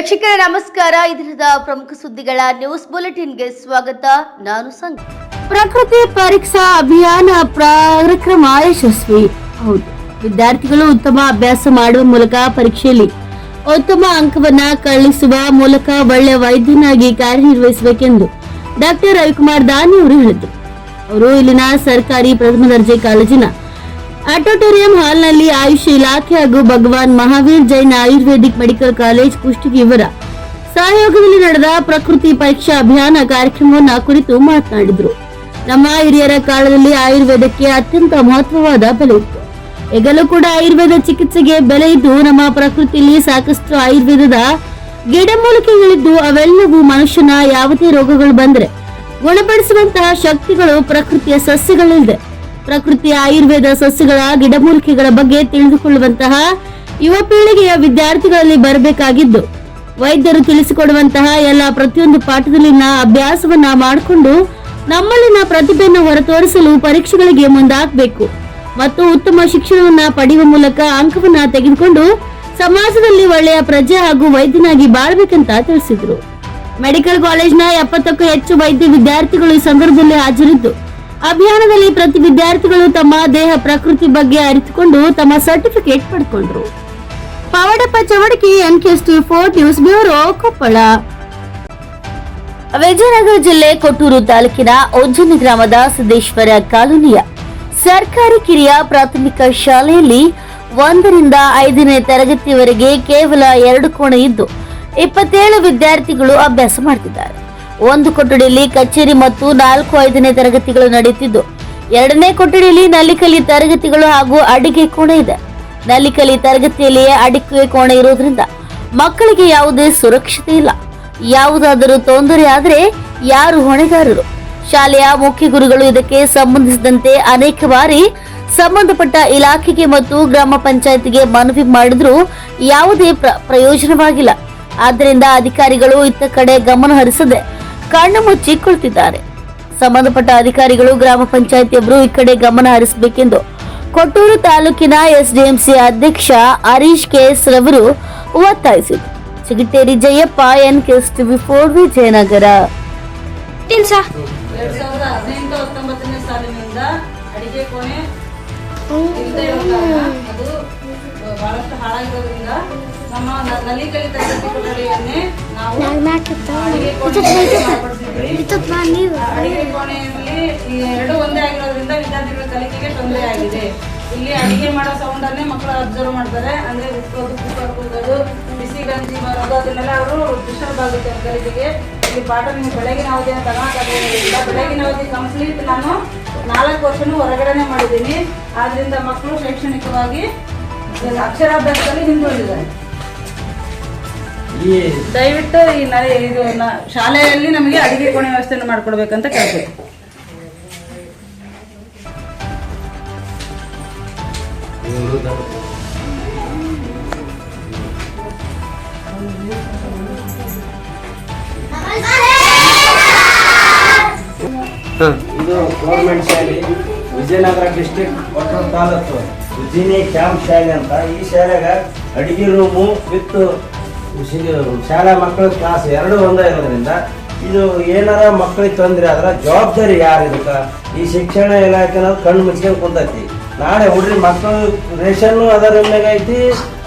ವೀಕ್ಷಕರೇ ನಮಸ್ಕಾರ. ಇದರದ ಪ್ರಮುಖ ಸುದ್ದಿಗಳ ನ್ಯೂಸ್ ಬುಲೆಟಿನ್ಗೆ ಸ್ವಾಗತ. ನಾನು ಸಂಗೀತ. ಪ್ರಕೃತಿ ಪರೀಕ್ಷಾ ಅಭಿಯಾನ ಕಾರ್ಯಕ್ರಮ ಯಶಸ್ವಿ. ಹೌದು, ವಿದ್ಯಾರ್ಥಿಗಳು ಉತ್ತಮ ಅಭ್ಯಾಸ ಮಾಡುವ ಮೂಲಕ ಪರೀಕ್ಷೆಯಲ್ಲಿ ಉತ್ತಮ ಅಂಕವನ್ನ ಗಳಿಸುವ ಮೂಲಕ ಒಳ್ಳೆಯ ವೈದ್ಯನಾಗಿ ಕಾರ್ಯನಿರ್ವಹಿಸಬೇಕೆಂದು ಡಾಕ್ಟರ್ ರವಿಕುಮಾರ್ ದಾನಿ ಅವರು ಹೇಳಿದರು. ಅವರು ಇಲ್ಲಿನ ಸರ್ಕಾರಿ ಪ್ರಥಮ ದರ್ಜೆ ಕಾಲೇಜಿನ ಆಡಿಟೋರಿಯಂ ಹಾಲ್ನಲ್ಲಿ ಆಯುಷ್ ಇಲಾಖೆ ಹಾಗೂ ಭಗವಾನ್ ಮಹಾವೀರ್ ಜೈನ್ ಆಯುರ್ವೇದಿಕ್ ಮೆಡಿಕಲ್ ಕಾಲೇಜ್ ಕುಷ್ಟಗಿ ಇವರ ಸಹಯೋಗದಲ್ಲಿ ನಡೆದ ಪ್ರಕೃತಿ ಪರೀಕ್ಷಾ ಅಭಿಯಾನ ಕಾರ್ಯಕ್ರಮವನ್ನು ಕುರಿತು ಮಾತನಾಡಿದರು. ನಮ್ಮ ಹಿರಿಯರ ಕಾಲದಲ್ಲಿ ಆಯುರ್ವೇದಕ್ಕೆ ಅತ್ಯಂತ ಮಹತ್ವವಾದ ಬೆಲೆ ಇತ್ತು. ಈಗಲೂ ಕೂಡ ಆಯುರ್ವೇದ ಚಿಕಿತ್ಸೆಗೆ ಬೆಲೆ ಇದ್ದು, ನಮ್ಮ ಪ್ರಕೃತಿಯಲ್ಲಿ ಸಾಕಷ್ಟು ಆಯುರ್ವೇದದ ಗಿಡಮೂಲಿಕೆಗಳಿದ್ದು ಅವೆಲ್ಲವೂ ಮನುಷ್ಯನ ಯಾವುದೇ ರೋಗಗಳು ಬಂದರೆ ಗುಣಪಡಿಸುವಂತಹ ಶಕ್ತಿಗಳು ಪ್ರಕೃತಿಯ ಸಸ್ಯಗಳಿದೆ. ಪ್ರಕೃತಿಯ ಆಯುರ್ವೇದ ಸಸ್ಯಗಳ ಗಿಡಮೂಲಿಕೆಗಳ ಬಗ್ಗೆ ತಿಳಿದುಕೊಳ್ಳುವಂತಹ ಯುವ ಪೀಳಿಗೆಯ ವಿದ್ಯಾರ್ಥಿಗಳಲ್ಲಿ ಬರಬೇಕಾಗಿದ್ದು, ವೈದ್ಯರು ತಿಳಿಸಿಕೊಡುವಂತಹ ಎಲ್ಲ ಪ್ರತಿಯೊಂದು ಪಾಠದಲ್ಲಿನ ಅಭ್ಯಾಸವನ್ನ ಮಾಡಿಕೊಂಡು ನಮ್ಮಲ್ಲಿನ ಪ್ರತಿಭೆಯನ್ನು ಹೊರತೋರಿಸಲು ಪರೀಕ್ಷೆಗಳಿಗೆ ಮುಂದಾಗಬೇಕು ಮತ್ತು ಉತ್ತಮ ಶಿಕ್ಷಣವನ್ನ ಪಡೆಯುವ ಮೂಲಕ ಅಂಕವನ್ನ ತೆಗೆದುಕೊಂಡು ಸಮಾಜದಲ್ಲಿ ಒಳ್ಳೆಯ ಪ್ರಜೆ ಹಾಗೂ ವೈದ್ಯನಾಗಿ ಬಾಳ್ಬೇಕಂತ ತಿಳಿಸಿದ್ರು. ಮೆಡಿಕಲ್ ಕಾಲೇಜ್ನ 70ಕ್ಕೂ ಹೆಚ್ಚು ವೈದ್ಯ ವಿದ್ಯಾರ್ಥಿಗಳು ಈ ಸಂದರ್ಭದಲ್ಲಿ ಹಾಜರಿದ್ದು, ಅಭಿಯಾನದಲ್ಲಿ ಪ್ರತಿ ವಿದ್ಯಾರ್ಥಿಗಳು ತಮ್ಮ ದೇಹ ಪ್ರಕೃತಿ ಬಗ್ಗೆ ಅರಿತುಕೊಂಡು ತಮ್ಮ ಸರ್ಟಿಫಿಕೇಟ್ ಪಡೆದುಕೊಂಡರು. ಪಾವಡಪ್ಪ ಚವಡಕಿ, NKS24 news bureau, Koppal. Vijayanagara ಜಿಲ್ಲೆ ಕೊಟ್ಟೂರು ತಾಲೂಕಿನ ಉಜ್ಜನಿ ಗ್ರಾಮದ ಸಿದ್ದೇಶ್ವರ ಕಾಲೋನಿಯ ಸರ್ಕಾರಿ ಕಿರಿಯ ಪ್ರಾಥಮಿಕ ಶಾಲೆಯಲ್ಲಿ 1ರಿಂದ 5ನೇ ತರಗತಿಯವರೆಗೆ ಕೇವಲ 2 ಕೋಣೆ ಇದ್ದು 27 ವಿದ್ಯಾರ್ಥಿಗಳು ಅಭ್ಯಾಸ ಮಾಡುತ್ತಿದ್ದಾರೆ. ಒಂದು ಕೊಠಡಿಯಲ್ಲಿ ಕಚೇರಿ ಮತ್ತು 4-5ನೇ ತರಗತಿಗಳು ನಡೆಯುತ್ತಿದ್ದು, 2ನೇ ಕೊಠಡಿಯಲ್ಲಿ ನಲಿಕಲಿ ತರಗತಿಗಳು ಹಾಗೂ ಅಡಿಗೆ ಕೋಣೆ ಇದೆ. ನಲಿಕಲಿ ತರಗತಿಯಲ್ಲಿಯೇ ಅಡಿಗೆ ಕೋಣೆ ಇರೋದ್ರಿಂದ ಮಕ್ಕಳಿಗೆ ಯಾವುದೇ ಸುರಕ್ಷತೆ ಇಲ್ಲ. ಯಾವುದಾದರೂ ತೊಂದರೆ ಆದರೆ ಯಾರು ಹೊಣೆಗಾರರು? ಶಾಲೆಯ ಮುಖ್ಯ ಗುರುಗಳು ಇದಕ್ಕೆ ಸಂಬಂಧಿಸಿದಂತೆ ಅನೇಕ ಬಾರಿ ಸಂಬಂಧಪಟ್ಟ ಇಲಾಖೆಗೆ ಮತ್ತು ಗ್ರಾಮ ಪಂಚಾಯತಿಗೆ ಮನವಿ ಮಾಡಿದ್ರೂ ಯಾವುದೇ ಪ್ರಯೋಜನವಾಗಿಲ್ಲ. ಆದ್ದರಿಂದ ಅಧಿಕಾರಿಗಳು ಇತ್ತ ಕಡೆ ಗಮನ ಹರಿಸದೆ ಕಣ್ಣು ಮುಚ್ಚಿಕೊಳ್ತಿದ್ದಾರೆ. ಸಂಬಂಧಪಟ್ಟ ಅಧಿಕಾರಿಗಳು ಗ್ರಾಮ ಪಂಚಾಯತಿಯವರು ಈ ಕಡೆ ಗಮನ ಹರಿಸಬೇಕೆಂದು ಕೊಟ್ಟೂರು ತಾಲೂಕಿನ SDMC ಅಧ್ಯಕ್ಷ ಹರೀಶ್ KS ರವರು ಒತ್ತಾಯಿಸಿದರು. ಚಿಗಟೇರಿ ಜಯಪ್ಪ, NKS24 ವಿಜಯನಗರ. 2018-19ನೇ ಸಾಲಿನಿಂದ ಅಡಿಗೆ ಕೋಣೆ ಇಲ್ಲದೆ ಇರುವಾಗ ಅದು ಬಹಳಷ್ಟು ಹಾಳಾಗಿರೋದ್ರಿಂದ ನಮ್ಮ ನಲಿಕಲಿ ತರಗತಿ ಕೊಠಡಿಯನ್ನೇ ನಾವು ಅಡಿಗೆ ಕೋಣೆಯಲ್ಲಿ ಈ 2 ಒಂದೇ ಆಗಿರೋದ್ರಿಂದ ವಿದ್ಯಾರ್ಥಿಗಳ ಕಲಿಕೆಗೆ ತೊಂದರೆ ಆಗಿದೆ. ಇಲ್ಲಿ ಅಡಿಗೆ ಮಾಡೋ ಸೌಂಡ್ ಅನ್ನೇ ಮಕ್ಕಳು ಅಬ್ಸರ್ವ್ ಮಾಡ್ತಾರೆ. ಅಂದ್ರೆ ಉಕ್ಕೋದು, ಕುಕ್ಕರ್ ಕೂಗೋದು, ಬಿಸಿ ಗಂಜಿ ಬರೋದು, ಅದನ್ನೆಲ್ಲ ಅವರು ಡಿಸ್ಟರ್ಬ್ ಆಗುತ್ತೆ ಕಲಿಕೆಗೆ. ಇಲ್ಲಿ ಪಾಠ ನಿಮ್ಗೆ ಬೆಳಗಿನ ಅವಧಿಯ ತಗೊಳಕ್ಕಾಗೋದಿಲ್ಲ. ಬೆಳಗಿನ ಅವಧಿ ಕಂಪ್ಲೀಟ್ ನಾನು 4 ವರ್ಷನೂ ಹೊರಗಡೆನೆ ಮಾಡಿದ್ದೀನಿ. ಆದ್ರಿಂದ ಮಕ್ಕಳು ಶೈಕ್ಷಣಿಕವಾಗಿ ಅಕ್ಷರಾಭ್ಯಾಸದಲ್ಲಿ ಹಿಂದುಳಿದಿದ್ದಾರೆ. ದಯವಿಟ್ಟು ಇದು ಶಾಲೆಯಲ್ಲಿ ನಮಗೆ ಅಡಿಗೆ ಕೋಣೆ ವ್ಯವಸ್ಥೆಯನ್ನು ಮಾಡಿಕೊಡ್ಬೇಕಂತ ಕೇಳ್ಬೇಕು. ಇದು ಗೌರ್ಮೆಂಟ್ ಶಾಲೆ, ವಿಜಯನಗರ ಡಿಸ್ಟ್ರಿಕ್ಟ್ ಕೊಟ್ಟೂರು ತಾಲೂಕು ಉಜ್ಜಿನಿ ಕ್ಯಾಂಪ್ ಶಾಲೆ ಅಂತ. ಈ ಶಾಲೆಗ ಅಡಿಗೆ ರೂಮು ವಿತ್ ಶಾಲಾ ಮಕ್ಕಳ ಕ್ಲಾಸ್ 2 ಒಂದೇ ಇರೋದ್ರಿಂದ ಇದು ಏನಾರ ಮಕ್ಕಳಿಗೆ ತೊಂದರೆ ಆದ್ರೆ ಜವಾಬ್ದಾರಿ ಯಾರು? ಇದಕ್ಕೆ ಈ ಶಿಕ್ಷಣ ಇಲಾಖೆ ಕಣ್ಣು ಮುಚ್ಕೊಂಡು ಕುಂತೈತಿ. ನಾಳೆ ಹುಡ್ರಿ ಮಕ್ಕಳು ರೇಷನ್ನು ಅದ ರೂಮ್ನಾಗ ಐತಿ,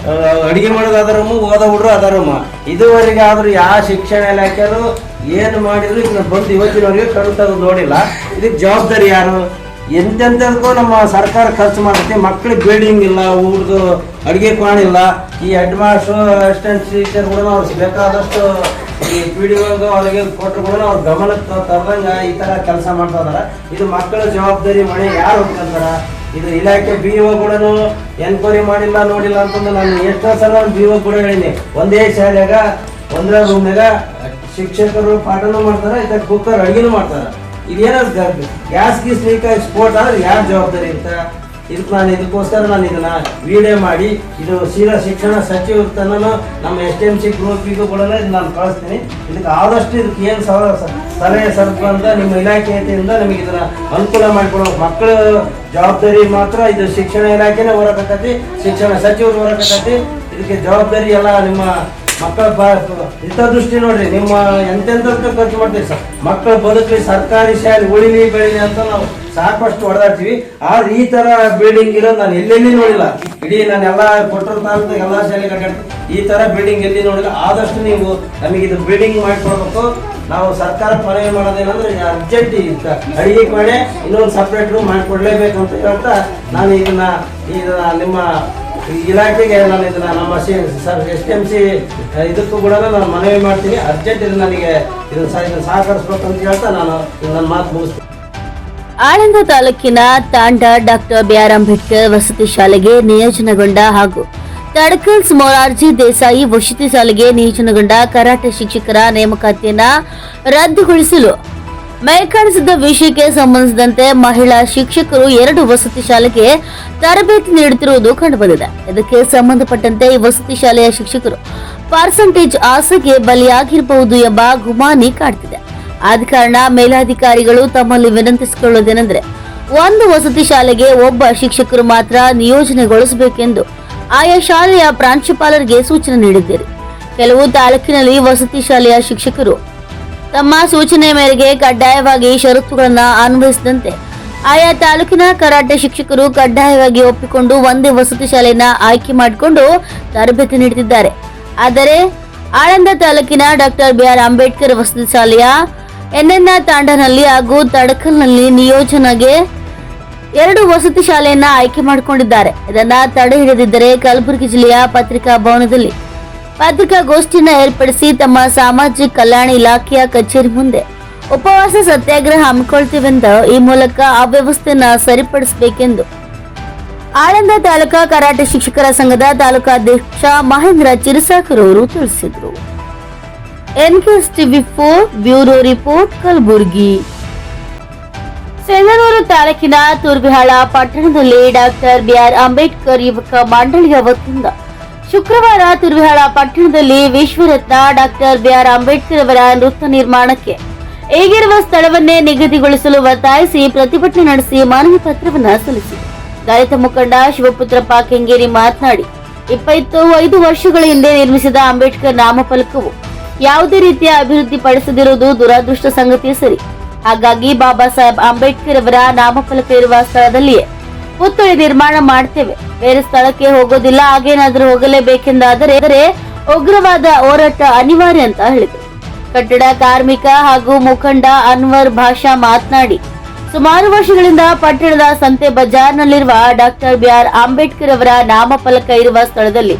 ಅಡಿಗೆ ಮಾಡೋದು ಅದ ರೂಮು, ಓದ ಹುಡ್ರು ಅದ ರೂಮ. ಇದುವರೆಗೆ ಆದ್ರೂ ಯಾವ ಶಿಕ್ಷಣ ಇಲಾಖೆಯವರು ಏನು ಮಾಡಿದ್ರು ಇದನ್ನ ಬಂದು ಇವತ್ತಿನವರೆಗೆ ಕಣ್ಣು ತೆಗೆದು ನೋಡಿಲ್ಲ. ಇದಕ್ಕೆ ಜವಾಬ್ದಾರಿ ಯಾರು? ಎಂತೆಂಥದಕ್ಕೂ ನಮ್ಮ ಸರ್ಕಾರ ಖರ್ಚು ಮಾಡುತ್ತೆ. ಮಕ್ಕಳಿಗೆ ಬಿಲ್ಡಿಂಗ್ ಇಲ್ಲ, ಊರ್ದು ಅಡುಗೆ ಕೋಣೆ ಇಲ್ಲ. ಈ ಹೆಡ್ ಮಾಸ್ಟ್ರು, ಅಸಿಸ್ಟೆಂಟ್ ಟೀಚರ್ ಕೂಡ ಅವ್ರು ಬೇಕಾದಷ್ಟು ಈ PDO ಅವ್ರಿಗೆ ಕೊಟ್ಟರು ಕೂಡ ಅವ್ರ ಗಮನಕ್ಕೆ ತರದಂಗ ಈ ಥರ ಕೆಲಸ ಮಾಡ್ತಾ ಇದಾರೆ. ಇದು ಮಕ್ಕಳ ಜವಾಬ್ದಾರಿ ಮನೆ ಯಾರು ಹೊತ್ಕೊಂತಾರ? ಇದು ಇಲಾಖೆ BO ಕೂಡ ಎನ್ಕ್ವೈರಿ ಮಾಡಿಲ್ಲ, ನೋಡಿಲ್ಲ ಅಂತಂದು ನಾನು ಎಷ್ಟೋ ಸಲ BO ಕೂಡ ಹೇಳಿನಿ. ಒಂದೇ ಶಾಲೆಯಾಗ 1ರ ರೂಮ್ನಾಗ ಶಿಕ್ಷಕರು ಪಾಠನೂ ಮಾಡ್ತಾರೆ, ಇದಕ್ಕೆ ಕುಕ್ಕರ್ ಅಡುಗೆನೂ ಮಾಡ್ತಾರೆ. ಇದೇನೋ ಗ್ಯಾಸ್ ಗೀಸ್ ಲೀಕ್ ಆಗಿ ಸ್ಫೋಟ ಆದ್ರೆ ಯಾರು ಜವಾಬ್ದಾರಿ ಅಂತ? ಇದಕ್ಕೋಸ್ಕರ ನಾನು ಇದನ್ನ ವಿಡಿಯೋ ಮಾಡಿ ಇದು ಸೀದಾ ಶಿಕ್ಷಣ ಸಚಿವ ತನನು ನಮ್ಮ SDMC ಗ್ರೂಪಿಗೂ ಕೂಡ ನಾನು ಕಳಿಸ್ತೀನಿ. ಇದಕ್ಕೆ ಆದಷ್ಟು ಇದಕ್ಕೆ ಏನು ಸಲಹೆ ಸ್ವಲ್ಪ ಅಂತ ನಿಮ್ಮ ಇಲಾಖೆಯಿಂದ ನಿಮಗೆ ಇದನ್ನ ಅನುಕೂಲ ಮಾಡಿಕೊಡೋ. ಮಕ್ಕಳ ಜವಾಬ್ದಾರಿ ಮಾತ್ರ ಇದು ಶಿಕ್ಷಣ ಇಲಾಖೆನೇ ಹೊರಕತ್ತೈತಿ, ಶಿಕ್ಷಣ ಸಚಿವರು ಹೊರಕತ್ತೈತಿ. ಇದಕ್ಕೆ ಜವಾಬ್ದಾರಿ ಎಲ್ಲ ನಿಮ್ಮ ಮಕ್ಕಳ ಹಿತದೃಷ್ಟಿ ನೋಡ್ರಿ, ನಿಮ್ಮ ಎಂತೆಂತದಕ್ಕೆ ಖರ್ಚು ಮಾಡ್ತೀವಿ ಸರ್, ಮಕ್ಕಳ ಬದುಕಲಿ, ಸರ್ಕಾರಿ ಶಾಲೆ ಉಳಿಲಿ ಬೆಳಿಲಿ ಅಂತ ನಾವು ಸಾಕಷ್ಟು ಹೊಡೆದಾಡ್ತೀವಿ. ಆದ್ರೆ ಈ ತರ ಬಿಲ್ಡಿಂಗ್ ಇರೋದು ನಾನು ಎಲ್ಲೆಲ್ಲಿ ನೋಡಿಲ್ಲ. ಇಡೀ ನಾನು ಎಲ್ಲಾ ಕೊಟ್ಟರು ತಾಲೂಕು ಎಲ್ಲಾ ಶಾಲೆಗೆ ಅಡ್ಡಾಡ್ತೀನಿ, ಈ ತರ ಬಿಲ್ಡಿಂಗ್ ಎಲ್ಲಿ ನೋಡಿಲ್ಲ. ಆದಷ್ಟು ನೀವು ನಮಗೆ ಇದು ಬಿಲ್ಡಿಂಗ್ ಮಾಡಿಕೊಡ್ಬೇಕು. ನಾವು ಸರ್ಕಾರಕ್ಕೆ ಮನವಿ ಮಾಡೋದೇನಂದ್ರೆ ಅರ್ಜೆಂಟ್ ಅಡಿಗೆ ಕೋಣೆ ಇನ್ನೊಂದು ಸಪ್ರೇಟ್ ರೂಮ್ ಮಾಡಿಕೊಡ್ಲೇಬೇಕು ಅಂತ ಹೇಳ್ತಾ ನಾನು ಇದನ್ನ ನಿಮ್ಮ ಇಲಾಖೆಗೆ ನಾನು ಇದನ್ನ ನಮ್ಮ STMC ಇದಕ್ಕೂ ಕೂಡ ನಾನು ಮನವಿ ಮಾಡ್ತೀನಿ. ಅರ್ಜೆಂಟ್ ಇದು ನನಗೆ ಇದನ್ನ ಸಹಕರಿಸ್ಬೇಕು ಅಂತ ಹೇಳ್ತಾ ನಾನು ನನ್ನ ಮಾತು ಮುಗಿಸ್ತೀನಿ. ಆಳಂದ ತಾಲೂಕಿನ ತಾಂಡ ಡಾಕ್ಟರ್ BR ಅಂಬೇಡ್ಕರ್ ವಸತಿ ಶಾಲೆಗೆ ನಿಯೋಜನೆಗೊಂಡ ಹಾಗೂ ತಡಕಲ್ಸ್ ಮೊರಾರ್ಜಿ ದೇಸಾಯಿ ವಸತಿ ಶಾಲೆಗೆ ನಿಯೋಜನೆಗೊಂಡ ಕರಾಟೆ ಶಿಕ್ಷಕರ ನೇಮಕಾತಿಯನ್ನ ರದ್ದುಗೊಳಿಸಲು ಮೇಲ್ಕಾಣಿಸಿದ ವಿಷಯಕ್ಕೆ ಸಂಬಂಧಿಸಿದಂತೆ ಮಹಿಳಾ ಶಿಕ್ಷಕರು 2 ವಸತಿ ಶಾಲೆಗೆ ತರಬೇತಿ ನೀಡುತ್ತಿರುವುದು ಕಂಡುಬಂದಿದೆ. ಇದಕ್ಕೆ ಸಂಬಂಧಪಟ್ಟಂತೆ ಈ ವಸತಿ ಶಾಲೆಯ ಶಿಕ್ಷಕರು ಪರ್ಸೆಂಟೇಜ್ ಆಸೆಗೆ ಬಲಿಯಾಗಿರಬಹುದು ಎಂಬ ಗುಮಾನಿ ಕಾಡ್ತಿದೆ. ಆದ ಕಾರಣ ಮೇಲಾಧಿಕಾರಿಗಳು ತಮ್ಮಲ್ಲಿ ವಿನಂತಿಸಿಕೊಳ್ಳುವುದೇನೆಂದರೆ ಒಂದು ವಸತಿ ಶಾಲೆಗೆ ಒಬ್ಬ ಶಿಕ್ಷಕರು ಮಾತ್ರ ನಿಯೋಜನೆಗೊಳಿಸಬೇಕೆಂದು ಆಯಾ ಶಾಲೆಯ ಪ್ರಾಂಶುಪಾಲರಿಗೆ ಸೂಚನೆ ನೀಡಿದ್ದಾರೆ. ಕೆಲವು ತಾಲೂಕಿನಲ್ಲಿ ವಸತಿ ಶಾಲೆಯ ಶಿಕ್ಷಕರು ತಮ್ಮ ಸೂಚನೆ ಮೇರೆಗೆ ಕಡ್ಡಾಯವಾಗಿ ಷರತ್ತುಗಳನ್ನು ಅನ್ವಯಿಸಿದಂತೆ ಆಯಾ ತಾಲೂಕಿನ ಕರಾಟೆ ಶಿಕ್ಷಕರು ಕಡ್ಡಾಯವಾಗಿ ಒಪ್ಪಿಕೊಂಡು ಒಂದೇ ವಸತಿ ಶಾಲೆಯನ್ನ ಆಯ್ಕೆ ಮಾಡಿಕೊಂಡು ತರಬೇತಿ ನೀಡುತ್ತಿದ್ದಾರೆ. ಆದರೆ ಆಳಂದ ತಾಲೂಕಿನ ಡಾಕ್ಟರ್ BR ಅಂಬೇಡ್ಕರ್ ವಸತಿ ಶಾಲೆಯ NN ತಾಂಡನಲ್ಲಿ ಹಾಗೂ ತಡಕಲ್ನಲ್ಲಿ ನಿಯೋಜನೆಗೆ 2 ವಸತಿ ಶಾಲೆಯನ್ನ ಆಯ್ಕೆ ಮಾಡಿಕೊಂಡಿದ್ದಾರೆ. ಇದನ್ನ ತಡೆ ಹಿಡಿದಿದ್ದರೆ ಕಲಬುರಗಿ ಜಿಲ್ಲೆಯ ಪತ್ರಿಕಾ ಭವನದಲ್ಲಿ ಪತ್ರಿಕಾಗೋಷ್ಠಿಯನ್ನು ಏರ್ಪಡಿಸಿ ತಮ್ಮ ಸಾಮಾಜಿಕ ಕಲ್ಯಾಣ ಇಲಾಖೆಯ ಕಚೇರಿ ಮುಂದೆ ಉಪವಾಸ ಸತ್ಯಾಗ್ರಹ ಹಮ್ಮಿಕೊಳ್ತೀವೆಂದು ಈ ಮೂಲಕ ಅವ್ಯವಸ್ಥೆಯನ್ನು ಸರಿಪಡಿಸಬೇಕೆಂದು ಆಳಂದ ತಾಲೂಕಾ ಕರಾಟೆ ಶಿಕ್ಷಕರ ಸಂಘದ ತಾಲೂಕಾಧ್ಯಕ್ಷ ಮಹೇಂದ್ರ ಚಿರಸಾಕರ್ ಅವರು ತಿಳಿಸಿದರು. NKS TV4 bureau report Kalaburagi. Sindhanur ತಾಲೂಕಿನ ತುರ್ಬಿಹಾಳ ಪಟ್ಟಣದಲ್ಲಿ ಡಾಕ್ಟರ್ BR ಅಂಬೇಡ್ಕರ್ ಯುವಕ ಮಂಡಳಿಯ ವತಿಯಿಂದ ಶುಕ್ರವಾರ ತುರ್ಬಿಹಾಳ ಪಟ್ಟಣದಲ್ಲಿ ವಿಶ್ವರತ್ನ ಡಾಕ್ಟರ್ BR ಅಂಬೇಡ್ಕರ್ ಅವರ ನೃತ್ಯ ನಿರ್ಮಾಣಕ್ಕೆ ಈಗಿರುವ ಸ್ಥಳವನ್ನೇ ನಿಗದಿಗೊಳಿಸಲು ಒತ್ತಾಯಿಸಿ ಪ್ರತಿಭಟನೆ ನಡೆಸಿ ಮನವಿ ಪತ್ರವನ್ನು ಸಲ್ಲಿಸಿದರು. ದಲಿತ ಮುಖಂಡ ಶಿವಪುತ್ರಪ್ಪ ಕೆಂಗೇರಿ ಮಾತನಾಡಿ 25 ವರ್ಷಗಳ ಹಿಂದೆ ನಿರ್ಮಿಸಿದ ಅಂಬೇಡ್ಕರ್ ನಾಮಫಲಕವು ಯಾವುದೇ ರೀತಿಯ ಅಭಿವೃದ್ಧಿ ಪಡಿಸದಿರುವುದು ದುರಾದೃಷ್ಟ ಸಂಗತಿಯ ಸರಿ. ಹಾಗಾಗಿ ಬಾಬಾ ಸಾಹೇಬ್ ಅಂಬೇಡ್ಕರ್ ಅವರ ನಾಮಫಲಕ ಇರುವ ಸ್ಥಳದಲ್ಲಿಯೇ ಪುತ್ಥಳಿ ನಿರ್ಮಾಣ ಮಾಡ್ತೇವೆ, ಬೇರೆ ಸ್ಥಳಕ್ಕೆ ಹೋಗೋದಿಲ್ಲ. ಹಾಗೇನಾದ್ರೂ ಹೋಗಲೇಬೇಕೆಂದಾದರೆ ಉಗ್ರವಾದ ಹೋರಾಟ ಅನಿವಾರ್ಯ ಅಂತ ಹೇಳಿದರು. ಕಟ್ಟಡ ಕಾರ್ಮಿಕ ಹಾಗೂ ಮುಖಂಡ ಅನ್ವರ್ ಭಾಷಾ ಮಾತನಾಡಿ ಸುಮಾರು ವರ್ಷಗಳಿಂದ ಪಟ್ಟಣದ ಸಂತೆ ಬಜಾರ್ನಲ್ಲಿರುವ ಡಾಕ್ಟರ್ BR ಅಂಬೇಡ್ಕರ್ ಅವರ ನಾಮಫಲಕ ಇರುವ ಸ್ಥಳದಲ್ಲಿ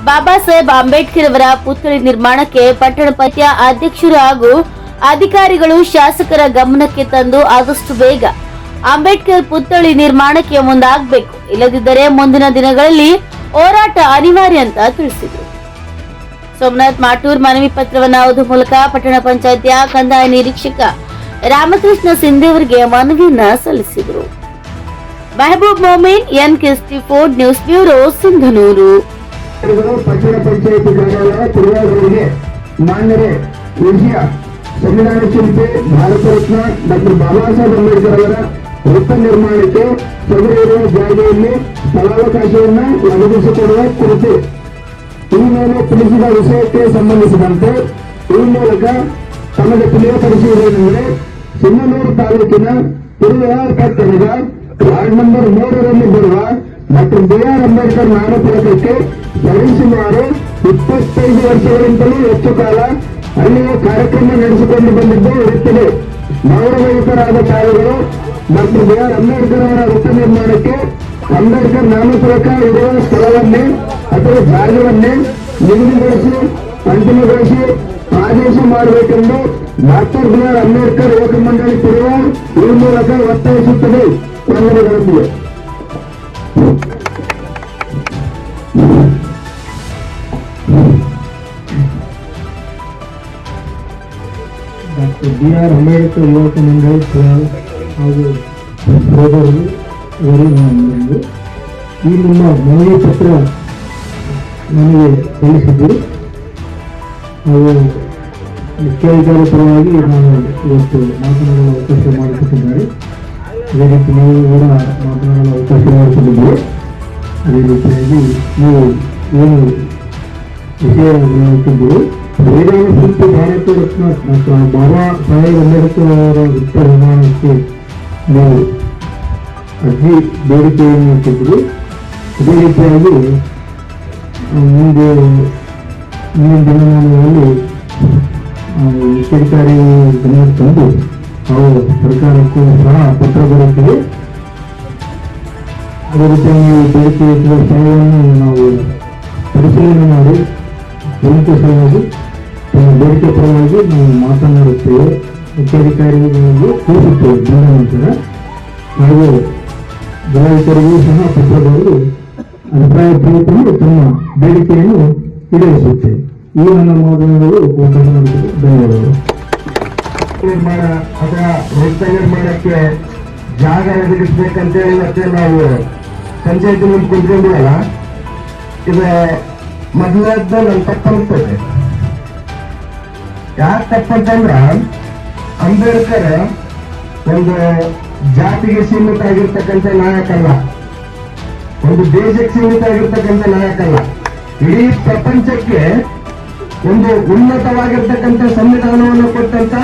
ಬಾಬಾ ಸಾಹೇಬ್ ಅಂಬೇಡ್ಕರ್ ಅವರ ಪುತ್ಥಳಿ ನಿರ್ಮಾಣಕ್ಕೆ ಪಟ್ಟಣ ಪಂಚಾಯತ್ ಅಧ್ಯಕ್ಷರು ಹಾಗೂ ಅಧಿಕಾರಿಗಳು ಶಾಸಕರ ಗಮನಕ್ಕೆ ತಂದು ಆದಷ್ಟು ಬೇಗ ಅಂಬೇಡ್ಕರ್ ಪುತ್ಥಳಿ ನಿರ್ಮಾಣಕ್ಕೆ ಮುಂದಾಗಬೇಕು, ಇಲ್ಲದಿದ್ದರೆ ಮುಂದಿನ ದಿನಗಳಲ್ಲಿ ಹೋರಾಟ ಅನಿವಾರ್ಯ ಅಂತ ತಿಳಿಸಿದರು. ಸೋಮನಾಥ್ ಮಾಟೂರ್ ಮನವಿ ಪತ್ರವನ್ನು ಓದುವ ಮೂಲಕ ಪಟ್ಟಣ ಪಂಚಾಯತಿಯ ಕಂದಾಯ ನಿರೀಕ್ಷಕ ರಾಮಕೃಷ್ಣ ಸಿಂಧೆ ಅವರಿಗೆ ಮನವಿಯನ್ನ ಸಲ್ಲಿಸಿದರು. Mehboob Momin, NKS TV4 news bureau, Sindhanur. ಪಟ್ಟಣ ಪಂಚಾಯತಿ ಕಾರ್ಯಾಲಯ ತಿರುವಾರೂರಿಗೆ ಮಾನ್ಯರೇ, ವಿಜಯ ಸಂವಿಧಾನ ಶಿಲ್ಪಿ ಭಾರತ ರತ್ನ ಡಾಕ್ಟರ್ ಬಾಬಾ ಸಾಹೇಬ್ ಅಂಬೇಡ್ಕರ್ ಅವರ ವೃತ್ತ ನಿರ್ಮಾಣಕ್ಕೆ ಸದರಿರುವ ಜಾಗೆಯಲ್ಲಿ ಸ್ಥಳಾವಕಾಶವನ್ನು ಒದಗಿಸಿಕೊಡುವ ಕುರಿತು ಈ ಮೇಲೆ ತಿಳಿಸಿದ ವಿಷಯಕ್ಕೆ ಸಂಬಂಧಿಸಿದಂತೆ ಈ ಮೂಲಕ ತಮಗೆ ತಿಳಿಯಪಡಿಸುವುದೇನೆಂದರೆ ಸಿಂಧನೂರು ತಾಲೂಕಿನ ತಿರುವಿಹಾರ್ ಪಟ್ಟಣದ ವಾರ್ಡ್ ನಂಬರ್ 3ರಲ್ಲಿ ಬರುವ ಡಾಕ್ಟರ್ BR ಅಂಬೇಡ್ಕರ್ ನಾಮಫಲಕಕ್ಕೆ ಸರಿಸುಮಾರು 25 ವರ್ಷಗಳಿಂದಲೂ ಹೆಚ್ಚು ಕಾಲ ಅಲ್ಲಿಯೇ ಕಾರ್ಯಕ್ರಮ ನಡೆಸಿಕೊಂಡು ಬಂದಿದ್ದು ಇರುತ್ತದೆ. ಗೌರವಯುತರಾದ ತಾಯಿಗಳು ಡಾಕ್ಟರ್ BR ಅಂಬೇಡ್ಕರ್ ಅವರ ವೃತ್ತ ನಿರ್ಮಾಣಕ್ಕೆ ಅಂಬೇಡ್ಕರ್ ನಾಮಫಲಕ ಇರುವ ಸ್ಥಳವನ್ನೇ ಅಥವಾ ಜಾಗವನ್ನೇ ನಿಗದಿಗೊಳಿಸಿ ಅಂತಿಮಗೊಳಿಸಿ ಆದೇಶ ಮಾಡಬೇಕೆಂದು ಡಾಕ್ಟರ್ BR ಅಂಬೇಡ್ಕರ್ ಯುವಕ ಮಂಡಳಿ ತಿರುವಾರ್ ಈ ಮೂಲಕ ಒತ್ತಾಯಿಸುತ್ತದೆ. ವಂದನೆಗಳೊಂದಿಗೆ ಡಾಕ್ಟರ್ BR ಅಂಬೇಡ್ಕರ್ ಯುವಕ ಮಂಡಳಿ ಹಾಗೂ ಸೋದರರು ಇವರಿಗೆ ಈ ನಿಮ್ಮ ಮನವಿ ಪತ್ರ ನನಗೆ ಸಲ್ಲಿಸಿದ್ದು ಹಾಗೂ ಮುಖ್ಯಾಧಿಕಾರಿ ಪರವಾಗಿ ನಾನು ಇವತ್ತು ಮಾತನಾಡಲು ಅವಕಾಶ ಮಾಡಿಕೊಟ್ಟಿದ್ದಾರೆ. ಅದೇ ರೀತಿ ನೀವು ಕೂಡ ಮಾತನಾಡಲು ಅವಕಾಶ ಮಾಡಿಕೊಂಡಿದ್ದೀರಿ. ಅದೇ ರೀತಿಯಾಗಿ ನೀವು ಏನು ವಿಷಯ ಬೇಡಿಕೆ ಇಟ್ಟಿದ್ದು ಸಂವಿಧಾನ ಶಿಲ್ಪಿ ಭಾರತ ರತ್ನ ಡಾಕ್ಟರ್ ಬಾಬಾ ಸಾಹೇಬ್ ಅಂಬೇಡ್ಕರ್ ಅವರ ವೃತ್ತ ನಿರ್ಮಾಣಕ್ಕೆ ನಾವು ಅರ್ಜಿ ಬೇಡಿಕೆಯನ್ನು ಇಟ್ಟಿದ್ರು. ಅದೇ ರೀತಿಯಾಗಿ ಮುಂದಿನ ದಿನಮಾನಗಳಲ್ಲಿ ಸರ್ಕಾರಿ ಗಮನ ತಂದು ನಾವು ಸರ್ಕಾರಕ್ಕೂ ಸಹ ಪತ್ರ ಬರುತ್ತದೆ. ಅದೇ ರೀತಿಯಾಗಿ ಬೇಡಿಕೆ ಇಟ್ಟಿರುವ ಸ್ಥಳವನ್ನು ನಾವು ಪರಿಶೀಲನೆ ಮಾಡಿ ಸಲುವಾಗಿ ಬೇಡಿಕೆ ಪರವಾಗಿ ನಾವು ಮಾತನಾಡುತ್ತೇವೆ, ಮುಖ್ಯಾಧಿಕಾರಿಗಳಿಗೆ ತಿಳಿಸುತ್ತೇವೆ. ಬಂದ ನಂತರ ಹಾಗೂ ಜಿಲ್ಲಾಧಿಕಾರಿಗೂ ಸಹ ಪತ್ರ ಬರೆದು ಅಭಿಪ್ರಾಯ ಪಡೆದುಕೊಂಡು ತಮ್ಮ ಬೇಡಿಕೆಯನ್ನು ಈಡೇರಿಸುತ್ತೇವೆ. ಈ ನನ್ನ ಮಾತನಾಡಲು ಅವಕಾಶ ನೀಡಿದ್ದಕ್ಕೆ ಧನ್ಯವಾದಗಳು. ನಿರ್ಮಾಣ ಅಥವಾ ವೃತ್ತ ನಿರ್ಮಾಣಕ್ಕೆ ಜಾಗ ಒದಗಿಸ್ಬೇಕಂತೇಳಿ ಮತ್ತೆ ನಾವು ಪಂಚಾಯತಿ ಮುಂದೆ ಕುಂತ್ಕೊಂಡಿವಲ್ಲ, ಇದು ಮೊದಲದ್ದು ನನ್ನ ತಪ್ಪನಿಸ್ತದೆ. ಯಾಕೆ ತಪ್ಪಂತಂದ್ರ ಅಂಬೇಡ್ಕರ್ ಒಂದು ಜಾತಿಗೆ ಸೀಮಿತ ಆಗಿರ್ತಕ್ಕಂಥ ನಾಯಕ ಅಲ್ಲ, ಒಂದು ದೇಶಕ್ಕೆ ಸೀಮಿತ ಆಗಿರ್ತಕ್ಕಂಥ ನಾಯಕ ಅಲ್ಲ, ಇಡೀ ಪ್ರಪಂಚಕ್ಕೆ ಒಂದು ಉನ್ನತವಾಗಿರ್ತಕ್ಕಂಥ ಸಂವಿಧಾನವನ್ನು ಕೊಟ್ಟಂತ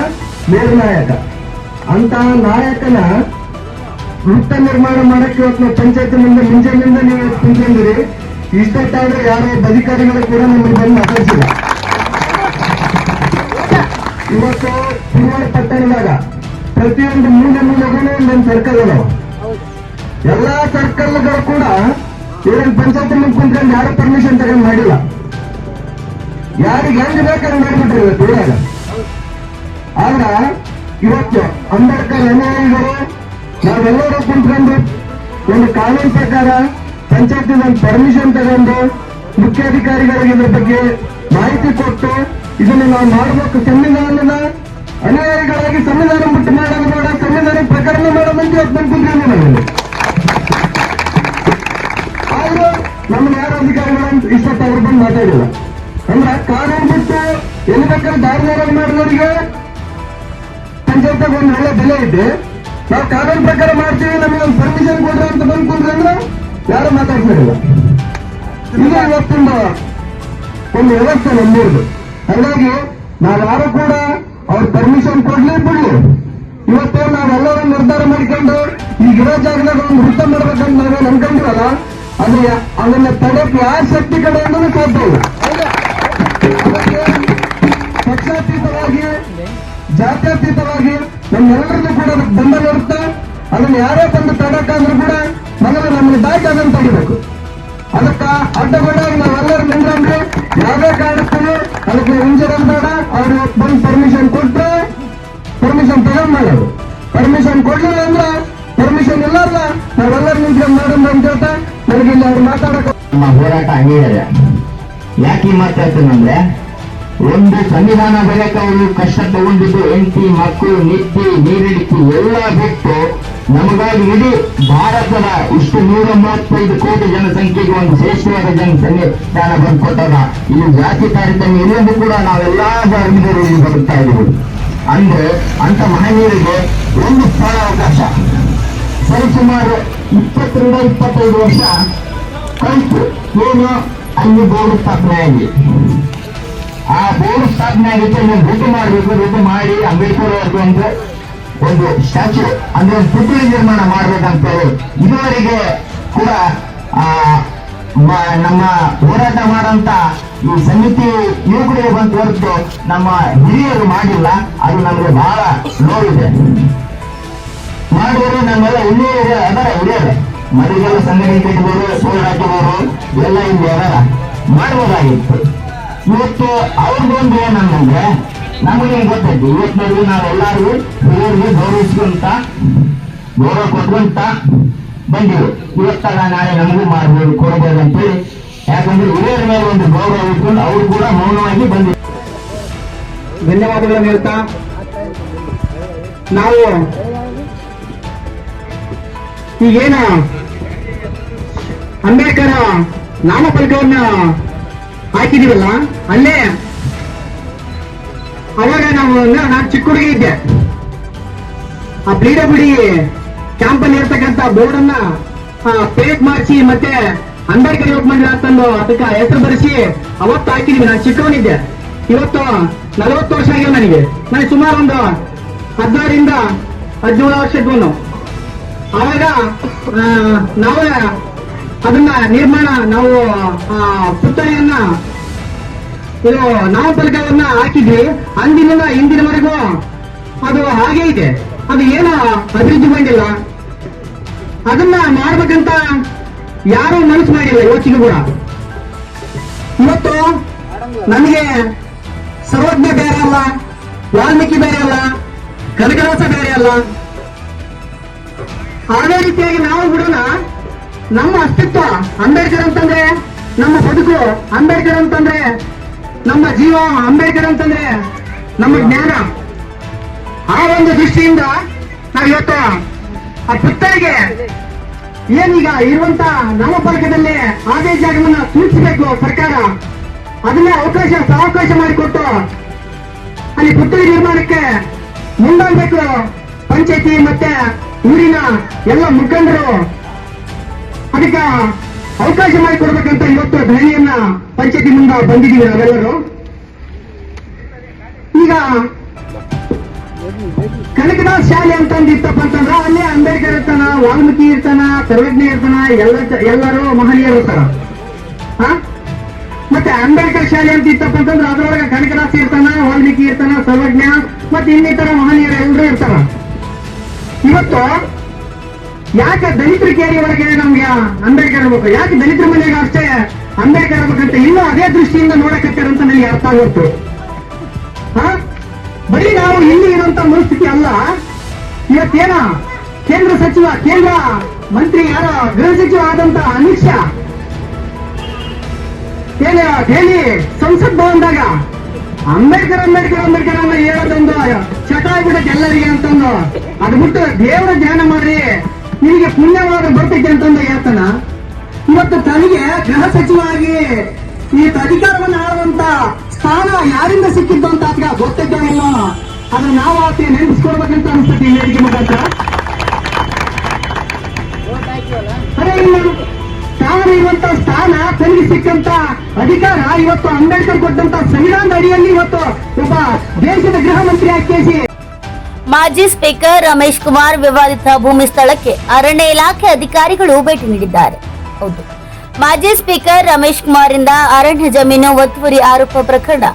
ನಿರ್ನಾಯಕ. ಅಂತಹ ನಾಯಕನ ವೃತ್ತ ನಿರ್ಮಾಣ ಮಾಡಕ್ಕೆ ಇವತ್ತು ನಾವು ಪಂಚಾಯತಿ ಮುಂಜಾನೆಯಿಂದ ನೀವು ಕುಂತ್ಕೊಂಡಿರಿ. ಇಷ್ಟೊತ್ತಾದ್ರೆ ಯಾರೋ ಅಧಿಕಾರಿಗಳು ಕೂಡ ನಮಗೆ ಬಂದು ಮಾತಾಡಿಸಿಲ್ಲ. ಇವತ್ತು ಧಾರವಾಡ ಪಟ್ಟಣದಾಗ ಪ್ರತಿಯೊಂದು ಮೂಲೆಗೂ ಒಂದೊಂದು ಸರ್ಕಲ್ ಅದಾವ. ಎಲ್ಲಾ ಸರ್ಕಲ್ಗಳು ಕೂಡ ಇವರನ್ನು ಪಂಚಾಯತಿ ಮುಂದೆ ಕುಂತ್ಕೊಂಡು ಯಾರು ಪರ್ಮಿಷನ್ ತಗೊಂಡು ಮಾಡಿಲ್ಲ. ಯಾರಿಗೆ ಹೆಂಗ್ ಬೇಕಾದ್ರೆ ಮಾಡಿಬಿಟ್ರಿ ಇವತ್ತು ಇವಾಗ. ಆದ್ರ ಇವತ್ತು ಅಂಬೇಡ್ಕರ್ ಅನುಯಾಯಿಗಳು ನಾವೆಲ್ಲರೂ ಕುಂತ್ಕೊಂಡು ಒಂದು ಕಾನೂನು ಪ್ರಕಾರ ಪಂಚಾಯತಿ ಒಂದು ಪರ್ಮಿಷನ್ ತಗೊಂಡು ಮುಖ್ಯಾಧಿಕಾರಿಗಳಿಗೆ ಇದ್ರ ಬಗ್ಗೆ ಮಾಹಿತಿ ಕೊಟ್ಟು ಇದನ್ನು ನಾವು ಮಾಡಬೇಕು. ಸಂವಿಧಾನದ ಅನುಯಾಯಿಗಳಾಗಿ ಸಂವಿಧಾನ ಮುಟ್ಟು ಮಾಡೋದು ಬೇಡ, ಸಂವಿಧಾನ ಪ್ರಕರಣ ಮಾಡೋದಂತ ಇವತ್ತು ಬಂದು ಕುಂತ್ಕೊಂಡು ನಾವೇನು. ಆದ್ರೂ ನಮ್ಮನ್ನ ಯಾರು ಅಧಿಕಾರಿಗಳು ಇಷ್ಟೊತ್ತು ಅವ್ರು ಬಂದು ಮಾತಾಡಿಲ್ಲ. ಅಂದ್ರ ಕಾನೂನು ಬಿಟ್ಟು ಎಲ್ಲಿ ಬೇಕಾದ್ರೆ ದಾರಿದಾರ ಮಾಡಿದವರಿಗೆ ಪಂಚಾಯತ್ಗೆ ಒಂದು ಒಳ್ಳೆ ಬೆಲೆ ಇದೆ. ನಾವು ಕಾನೂನು ಪ್ರಕಾರ ಮಾಡ್ತೀವಿ, ನಮಗೆ ಒಂದು ಪರ್ಮಿಷನ್ ಕೊಡ್ರಿ ಅಂತ ಬಂದು ಕುಂತ್ರೆ ಯಾರು ಮಾತಾಡ್ತಿರಲಿಲ್ಲ. ಇದು ಇವತ್ತಿನ ಒಂದು ವ್ಯವಸ್ಥೆ ನಮ್ಮೂರ್ದು. ಹಾಗಾಗಿ ನಾವ್ಯಾರು ಕೂಡ ಅವ್ರ ಪರ್ಮಿಷನ್ ಕೊಡ್ಲಿ ಬಿಡ್ಲಿ, ಇವತ್ತು ನಾವೆಲ್ಲರೂ ನಿರ್ಧಾರ ಮಾಡಿಕೊಂಡು ಈಗ ಇರೋ ಜಾಗದಾಗ ಒಂದು ವೃತ್ತ ಮಾಡ್ಬೇಕಂತ ನಾವೇನು ಅನ್ಕೊಂಡಿವಲ್ಲ, ಆದ್ರೆ ಅದನ್ನ ತಡೆಯಕ್ಕೆ ಯಾವ ಶಕ್ತಿ ಕಡೆಯಿಂದಲೂ ಸಾಧ್ಯ ಇಲ್ಲ. ಅದಕ್ಕೆ ಪಕ್ಷಾತೀತವಾಗಿ ಜಾತ್ಯತೀತವಾಗಿ ನಮ್ಮೆಲ್ಲರನ್ನು ಕೂಡ ಅದಕ್ಕೆ ಬೆಂಬಲ ಇರುತ್ತೆ. ಅದನ್ನ ಯಾರೇ ಬಂದು ತಡಕ್ಕಾದ್ರೂ ಕೂಡ ಮೊದಲು ನಮ್ಮನ್ನು ದಾಟಿ ಅದನ್ನು ತೆಗಿಬೇಕು. ಅದಕ್ಕ ಅಡ್ಡಗೋಡಾಗಿ ನಾವೆಲ್ಲರೂ ನಿಂದ್ರೆ ಯಾವುದೇ ಕಾರಣಕ್ಕೂ ಅದಕ್ಕೆ ಇಂಜೂರೆನ್ಸ್ ಬೇಡ. ಅವರು ಬಂದು ಪರ್ಮಿಷನ್ ಕೊಟ್ರೆ ಪರ್ಮಿಷನ್ ತಗೊಂಡ್ ಮಾಡೋದು, ಪರ್ಮಿಷನ್ ಕೊಡ್ಲಿಲ್ಲ ಅಂದ್ರೆ ಪರ್ಮಿಷನ್ ಇಲ್ಲಾರ್ದ ನಾವೆಲ್ಲರೂ ನಿಂತ್ಕೊಂಡು ಮಾಡೋಣ ಅಂತ ಹೇಳ್ತಾ ನನಗೆ ಇಲ್ಲಿ ಅವ್ರು ಮಾತಾಡಕ ನಮ್ಮ ಹೋರಾಟ ಹಂಗೆ ಇದೆ. ಯಾಕೆ ಈ ಮಾತಾಡ್ತೀನಂದ್ರೆ, ಒಂದು ಸಂವಿಧಾನ ಬೆಳಕ ಅವರು ಕಷ್ಟ ತಗೊಂಡಿದ್ದು ಹೆಂಡತಿ ಮಕ್ಕಳು ನಿತ್ಯ ನೀರಿಡಿಕೆ ಎಲ್ಲ ಬಿಟ್ಟು ನಮಗಾಗಿ ಇಡೀ ಭಾರತದ ಇಷ್ಟು 135 ಕೋಟಿ ಜನಸಂಖ್ಯೆಗೆ ಒಂದು ಶ್ರೇಷ್ಠವಾದ ಸಂವಿಧಾನ ಬಂದ್ಕೊಟ್ಟಾಗ ಇದು ಜಾತಿ ತಾರತಮ್ಯ ಇನ್ನೊಂದು ಕೂಡ ನಾವೆಲ್ಲಾ ಧರ್ಮದವರು ಇಲ್ಲಿ ಬದುಕ್ತಾ ಇದ್ದೀವಿ. ಅಂದ್ರೆ ಅಂತ ಮಹನೀಯರಿಗೆ ಒಂದು ಸ್ಥಳ ಅವಕಾಶ ಸರಿಸುಮಾರು 20 ರಿಂದ 25 ವರ್ಷ ಕಲಿತು ಏನು ಅಲ್ಲಿ ಬೋರ್ಡ್ ಸ್ಥಾಪನೆ ಆಗಿ ಆ ಬೋರ್ಡ್ ಸ್ಥಾಪನೆ ಆಗಿತ್ತು. ನೀವು ಭೇಟಿ ಮಾಡಬೇಕು, ಭೇಟಿ ಮಾಡಿ ಅಂಬೇಡ್ಕರ್ ಅವ್ರಿಗೆ ಒಂದು ಸ್ಟ್ಯಾಚ್ಯೂ ಅಂದ್ರೆ ಒಂದು ಪುತ್ಥಳಿ ನಿರ್ಮಾಣ ಮಾಡ್ಬೇಕಂತೇಳಿ ಇದುವರೆಗೆ ಕೂಡ ನಮ್ಮ ಹೋರಾಟ ಮಾಡಂತ ಈ ಸಮಿತಿ ಯುವಕರಿಗೆ ಬಂದು ಹೊರತು ನಮ್ಮ ಹಿರಿಯರು ಮಾಡಿಲ್ಲ. ಅದು ನಮಗೆ ಬಹಳ ನೋವಿದೆ. ಮಾಡಿದ್ರೆ ನಮ್ಮೆಲ್ಲ ಹಿರಿಯರು ಅದರ ಹಿರಿಯರು ಮನೆಗೆಲ್ಲ ಸಂಘಟನೆ ಕಟ್ಟಿದವರು, ಸೋಲ್ ಹಾಕಿದವರು ಎಲ್ಲ ಇಲ್ಲಿ ಅದರ ಮಾಡ್ಬೋದಾಗಿತ್ತು. ಇವತ್ತು ಅವ್ರದ್ದೊಂದು ಏನಂದ್ರೆ ನಮಗೆ ಗೊತ್ತೈತಿ. ಇವತ್ತು ನೋಡಿ ನಾವೆಲ್ಲರೂ ಹಿರಿಯರಿಗೆ ಗೌರವಿಸ್ಕೊಂತ ಗೌರವ ಕೊಟ್ಕೊಂತ ಬಂದಿರು. ಇವತ್ತಾಗ ನಾಳೆ ನಮಗೂ ಮಾಡ್ಬೋದು ಕೊಡ್ಬೋದು ಅಂತೇಳಿ. ಯಾಕಂದ್ರೆ ಹಿರಿಯರ ಮೇಲೆ ಒಂದು ಗೌರವ ಇಟ್ಕೊಂಡು ಅವರು ಕೂಡ ಮೌನವಾಗಿ ಬಂದಿರು. ಧನ್ಯವಾದಗಳನ್ನು ಹೇಳ್ತಾ ನಾವು ಈಗೇನ ಅಂಬೇಡ್ಕರ್ ನಾಮಫಲಕವನ್ನ ಹಾಕಿದೀವಲ್ಲ, ಅಲ್ಲೇ ಅವಾಗ ನಾನು ಚಿಕ್ಕ ಹುಡುಗಿ ಇದ್ದೆ. ಆ PWD ಕ್ಯಾಂಪ್ ಅಲ್ಲಿ ಇರ್ತಕ್ಕಂಥ ಬೋರ್ಡ್ ಅನ್ನ ಪೇಂಟ್ ಮಾಡಿಸಿ ಮತ್ತೆ ಅಂಬೇಡ್ಕರ್ ಯುವಕ ಮಂಡಳ ಅಂತಂದು ಅದಕ್ಕೆ ಹೆಸರು ಬರೆಸಿ ಅವತ್ತು ಹಾಕಿದೀವಿ. ನಾನು ಚಿಕ್ಕವನಿದ್ದೆ, ಇವತ್ತು 40 ವರ್ಷ ಆಗಿಲ್ಲ ನನಗೆ ಸುಮಾರು ಒಂದು 16 ರಿಂದ 17 ವರ್ಷದವನು. ಆವಾಗ ನಾವೇ ಅದನ್ನ ನಿರ್ಮಾಣ ನಾವು ಪುತ್ಥಳಿಯನ್ನ ಇದು ನಾಮಫಲಕವನ್ನ ಹಾಕಿದ್ವಿ. ಅಂದಿನಿಂದ ಇಂದಿನವರೆಗೂ ಅದು ಹಾಗೆ ಇದೆ. ಅದು ಏನು ಅಭಿವೃದ್ಧಿ ಬಂದಿಲ್ಲ. ಅದನ್ನ ಮಾಡ್ಬೇಕಂತ ಯಾರು ಮನಸ್ಸು ಮಾಡಿಲ್ಲ ಇವತ್ತಿಗೂ ಕೂಡ. ಇವತ್ತು ನನಗೆ ಸರ್ವಜ್ಞ ಬೇರೆ ಅಲ್ಲ, ವಾಲ್ಮೀಕಿ ಬೇರೆ ಅಲ್ಲ, ಕನಕದಾಸ ಬೇರೆ ಅಲ್ಲ. ಅದೇ ರೀತಿಯಾಗಿ ನಾವು ಬಿಡೋಣ. ನಮ್ಮ ಅಸ್ತಿತ್ವ ಅಂಬೇಡ್ಕರ್ ಅಂತಂದ್ರೆ ನಮ್ಮ ಬದುಕು, ಅಂಬೇಡ್ಕರ್ ಅಂತಂದ್ರೆ ನಮ್ಮ ಜೀವ, ಅಂಬೇಡ್ಕರ್ ಅಂತಂದ್ರೆ ನಮ್ಮ ಜ್ಞಾನ. ಆ ಒಂದು ದೃಷ್ಟಿಯಿಂದ ನಾವು ಇವತ್ತು ಆ ಪುತ್ಥಳಿಗೆ ಏನೀಗ ಇರುವಂತ ನಾಮಫಲಕದಲ್ಲಿ ಅದೇ ಜಾಗವನ್ನ ಸೂಚಿಸಬೇಕು ಸರ್ಕಾರ. ಅದನ್ನೇ ಅವಕಾಶ ಮಾಡಿಕೊಟ್ಟು ಅಲ್ಲಿ ಪುತ್ಥಳಿ ನಿರ್ಮಾಣಕ್ಕೆ ಮುಂದಾಗಬೇಕು. ಪಂಚಾಯತಿ ಮತ್ತೆ ಊರಿನ ಎಲ್ಲ ಮುಖಂಡರು ಅದಕ್ಕೆ ಅವಕಾಶ ಮಾಡಿಕೊಡ್ಬೇಕಂತ ಇವತ್ತು ಧರಣಿಯನ್ನ ಪಂಚಾಯತಿ ಮುಂದೆ ಬಂದಿದ್ದೀವಿ ನಾವೆಲ್ಲರೂ. ಈಗ ಕನಕದಾಸ್ ಶಾಲೆ ಅಂತಂದು ಇತ್ತಪ್ಪ ಅಂತಂದ್ರ ಅಲ್ಲಿ ಅಂಬೇಡ್ಕರ್ ಇರ್ತಾನ, ವಾಲ್ಮೀಕಿ ಇರ್ತಾನ, ಸರ್ವಜ್ಞ ಇರ್ತಾನ, ಎಲ್ಲರೂ ಮಹನೀಯರು ಇರ್ತಾರ. ಮತ್ತೆ ಅಂಬೇಡ್ಕರ್ ಶಾಲೆ ಅಂತ ಇತ್ತಪ್ಪ ಅಂತಂದ್ರೆ ಅದ್ರೊಳಗೆ ಕನಕದಾಸ್ ಇರ್ತಾನ, ವಾಲ್ಮೀಕಿ ಇರ್ತಾನ, ಸರ್ವಜ್ಞ ಮತ್ತೆ ಇನ್ನಿತರ ಮಹನೀಯರು ಎಲ್ಲರೂ ಇರ್ತಾರ. ಇವತ್ತು ಯಾಕೆ ದಲಿತರ ಕೇರಿ ಒಳಗೆ ನಮ್ಗೆ ಅಂಬೇಡ್ಕರ್ ಇರ್ಬೇಕು, ಯಾಕೆ ದಲಿತರ ಮನೆಗೆ ಅಷ್ಟೇ ಅಂಬೇಡ್ಕರ್ ಇರ್ಬೇಕಂತ ಇನ್ನೂ ಅದೇ ದೃಷ್ಟಿಯಿಂದ ನೋಡಕತ್ತಾರಂತ ನನಗೆ ಅರ್ಥ ಆಗುತ್ತೆ. ಬರೀ ನಾವು ಇಲ್ಲಿ ಇರುವಂತ ಮನಸ್ಥಿತಿ ಅಲ್ಲ. ಇವತ್ತೇನ ಕೇಂದ್ರ ಮಂತ್ರಿ ಯಾರ ಗೃಹ ಸಚಿವ ಆದಂತ ಅಮಿತ್ ಶಾ ದೆಹಲಿ ಸಂಸತ್ ಭವನದಾಗ ಅಂಬೇಡ್ಕರ್ ಅನ್ನ ಹೇಳೋದೊಂದು ಚಟ ಆಗ್ಬಿಡಕ್ಕೆ ಎಲ್ಲರಿಗೆ ಅಂತಂದು ಅದು ಬಿಟ್ಟು ದೇವರ ಧ್ಯಾನ ಮಾಡ್ರಿ ನಿಮಗೆ ಪುಣ್ಯವಾದ ಬರ್ತೈತೆ ಅಂತಂದು ಹೇಳ್ತಾನ. ಇವತ್ತು ತನಗೆ ಗೃಹ ಸಚಿವ ಆಗಿ ಈ ಅಧಿಕಾರವನ್ನು ಆಳುವಂತ ಸ್ಥಾನ ಯಾರಿಂದ ಸಿಕ್ಕಿದ್ದು ಅಂತ ಆತಗ ಗೊತ್ತಿದ್ದ ಇಲ್ಲ. ಅದನ್ನ ನಾವು ಆತ ನೆನಪಿಸ್ಕೊಡ್ಬೇಕಂತ ಅನಿಸ್ತೈತಿ ಈ ವೇದಿಕೆ ಮುಖಾಂತರ. ಅದೇ ತಾನು ಇರುವಂತ ಸ್ಥಾನ, ತನಗೆ ಸಿಕ್ಕಂತ ಅಧಿಕಾರ ಇವತ್ತು ಅಂಬೇಡ್ಕರ್ ಕೊಟ್ಟಂತ ಸಂವಿಧಾನದ ಅಡಿಯಲ್ಲಿ ಇವತ್ತು ಒಬ್ಬ ದೇಶದ ಗೃಹ ಮಂತ್ರಿ ಆಗಿ ಮಾಜಿ ಸ್ಪೀಕರ್ ರಮೇಶ್ ಕುಮಾರ್ ವಿವಾದಿತ ಭೂಮಿ ಸ್ಥಳಕ್ಕೆ ಅರಣ್ಯ ಇಲಾಖೆ ಅಧಿಕಾರಿಗಳು ಭೇಟಿ ನೀಡಿದ್ದಾರೆ. ಹೌದು, ಮಾಜಿ ಸ್ಪೀಕರ್ ರಮೇಶ್ ಕುಮಾರ್ ಇಂದ ಅರಣ್ಯ ಜಮೀನು ಒತ್ತುವರಿ ಆರೋಪ ಪ್ರಕರಣ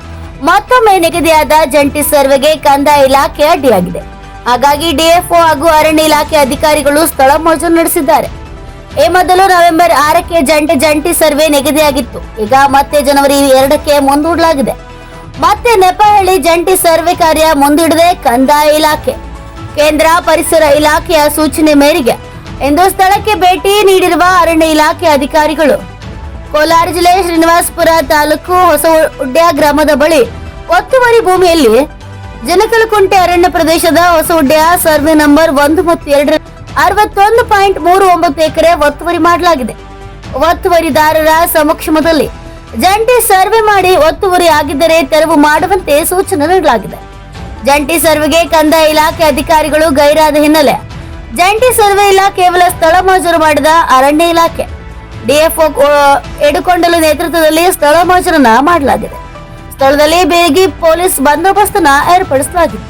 ಮತ್ತೊಮ್ಮೆ ನಿಗದಿಯಾದ ಜಂಟಿ ಸರ್ವೆಗೆ ಕಂದಾಯ ಇಲಾಖೆ ಅಡ್ಡಿಯಾಗಿದೆ. ಹಾಗಾಗಿ ಡಿಎಫ್ಒ ಹಾಗೂ ಅರಣ್ಯ ಇಲಾಖೆ ಅಧಿಕಾರಿಗಳು ಸ್ಥಳ ಮೋಜು ನಡೆಸಿದ್ದಾರೆ. ಈ ಮೊದಲು ನವೆಂಬರ್ 6ಕ್ಕೆ ಜಂಟಿ ಸರ್ವೆ ನಿಗದಿಯಾಗಿತ್ತು. ಈಗ ಮತ್ತೆ ಜನವರಿ 2ಕ್ಕೆ ಮುಂದೂಡಲಾಗಿದೆ. ಮತ್ತೆ ನೆಪಹಳ್ಳಿ ಜಂಟಿ ಸರ್ವೆ ಕಾರ್ಯ ಮುಂದೂಡಿದೆ ಕಂದಾಯ ಇಲಾಖೆ. ಕೇಂದ್ರ ಪರಿಸರ ಇಲಾಖೆಯ ಸೂಚನೆ ಮೇರೆಗೆ ಇಂದು ಸ್ಥಳಕ್ಕೆ ಭೇಟಿ ನೀಡಿರುವ ಅರಣ್ಯ ಇಲಾಖೆ ಅಧಿಕಾರಿಗಳು ಕೋಲಾರ ಜಿಲ್ಲೆ ಶ್ರೀನಿವಾಸಪುರ ತಾಲೂಕು ಹೊಸಉಡ್ಯ ಗ್ರಾಮದ ಬಳಿ ಒತ್ತುವರಿ ಭೂಮಿಯಲ್ಲಿ ಜನಕಲಕುಂಟೆ ಅರಣ್ಯ ಪ್ರದೇಶದ ಹೊಸಉಡ್ಯ ಸರ್ವೆ ನಂಬರ್ 1 ಮತ್ತು 2 61.39 ಎಕರೆ ಒತ್ತುವರಿ ಮಾಡಲಾಗಿದೆ. ಒತ್ತುವರಿದಾರರ ಸಮಕ್ಷಮದಲ್ಲಿ ಜಂಟಿ ಸರ್ವೆ ಮಾಡಿ ಒತ್ತುವರಿ ಆಗಿದ್ದರೆ ತೆರವು ಮಾಡುವಂತೆ ಸೂಚನೆ ನೀಡಲಾಗಿದೆ. ಜಂಟಿ ಸರ್ವೆಗೆ ಕಂದಾಯ ಇಲಾಖೆ ಅಧಿಕಾರಿಗಳು ಗೈರಾದ ಹಿನ್ನೆಲೆ ಜಂಟಿ ಸರ್ವೆ ಇಲ್ಲ, ಕೇವಲ ಸ್ಥಳ ಮಂಜೂರು ಮಾಡಿದ ಅರಣ್ಯ ಇಲಾಖೆ. ಡಿಎಫ್ಒ ಎಡುಕೊಂಡಲು ನೇತೃತ್ವದಲ್ಲಿ ಸ್ಥಳ ಮಂಜೂರನ್ನ ಮಾಡಲಾಗಿದೆ. ಸ್ಥಳದಲ್ಲಿ ಬೇಗಿ ಪೊಲೀಸ್ ಬಂದೋಬಸ್ತನ್ನ ಏರ್ಪಡಿಸಲಾಗಿದೆ.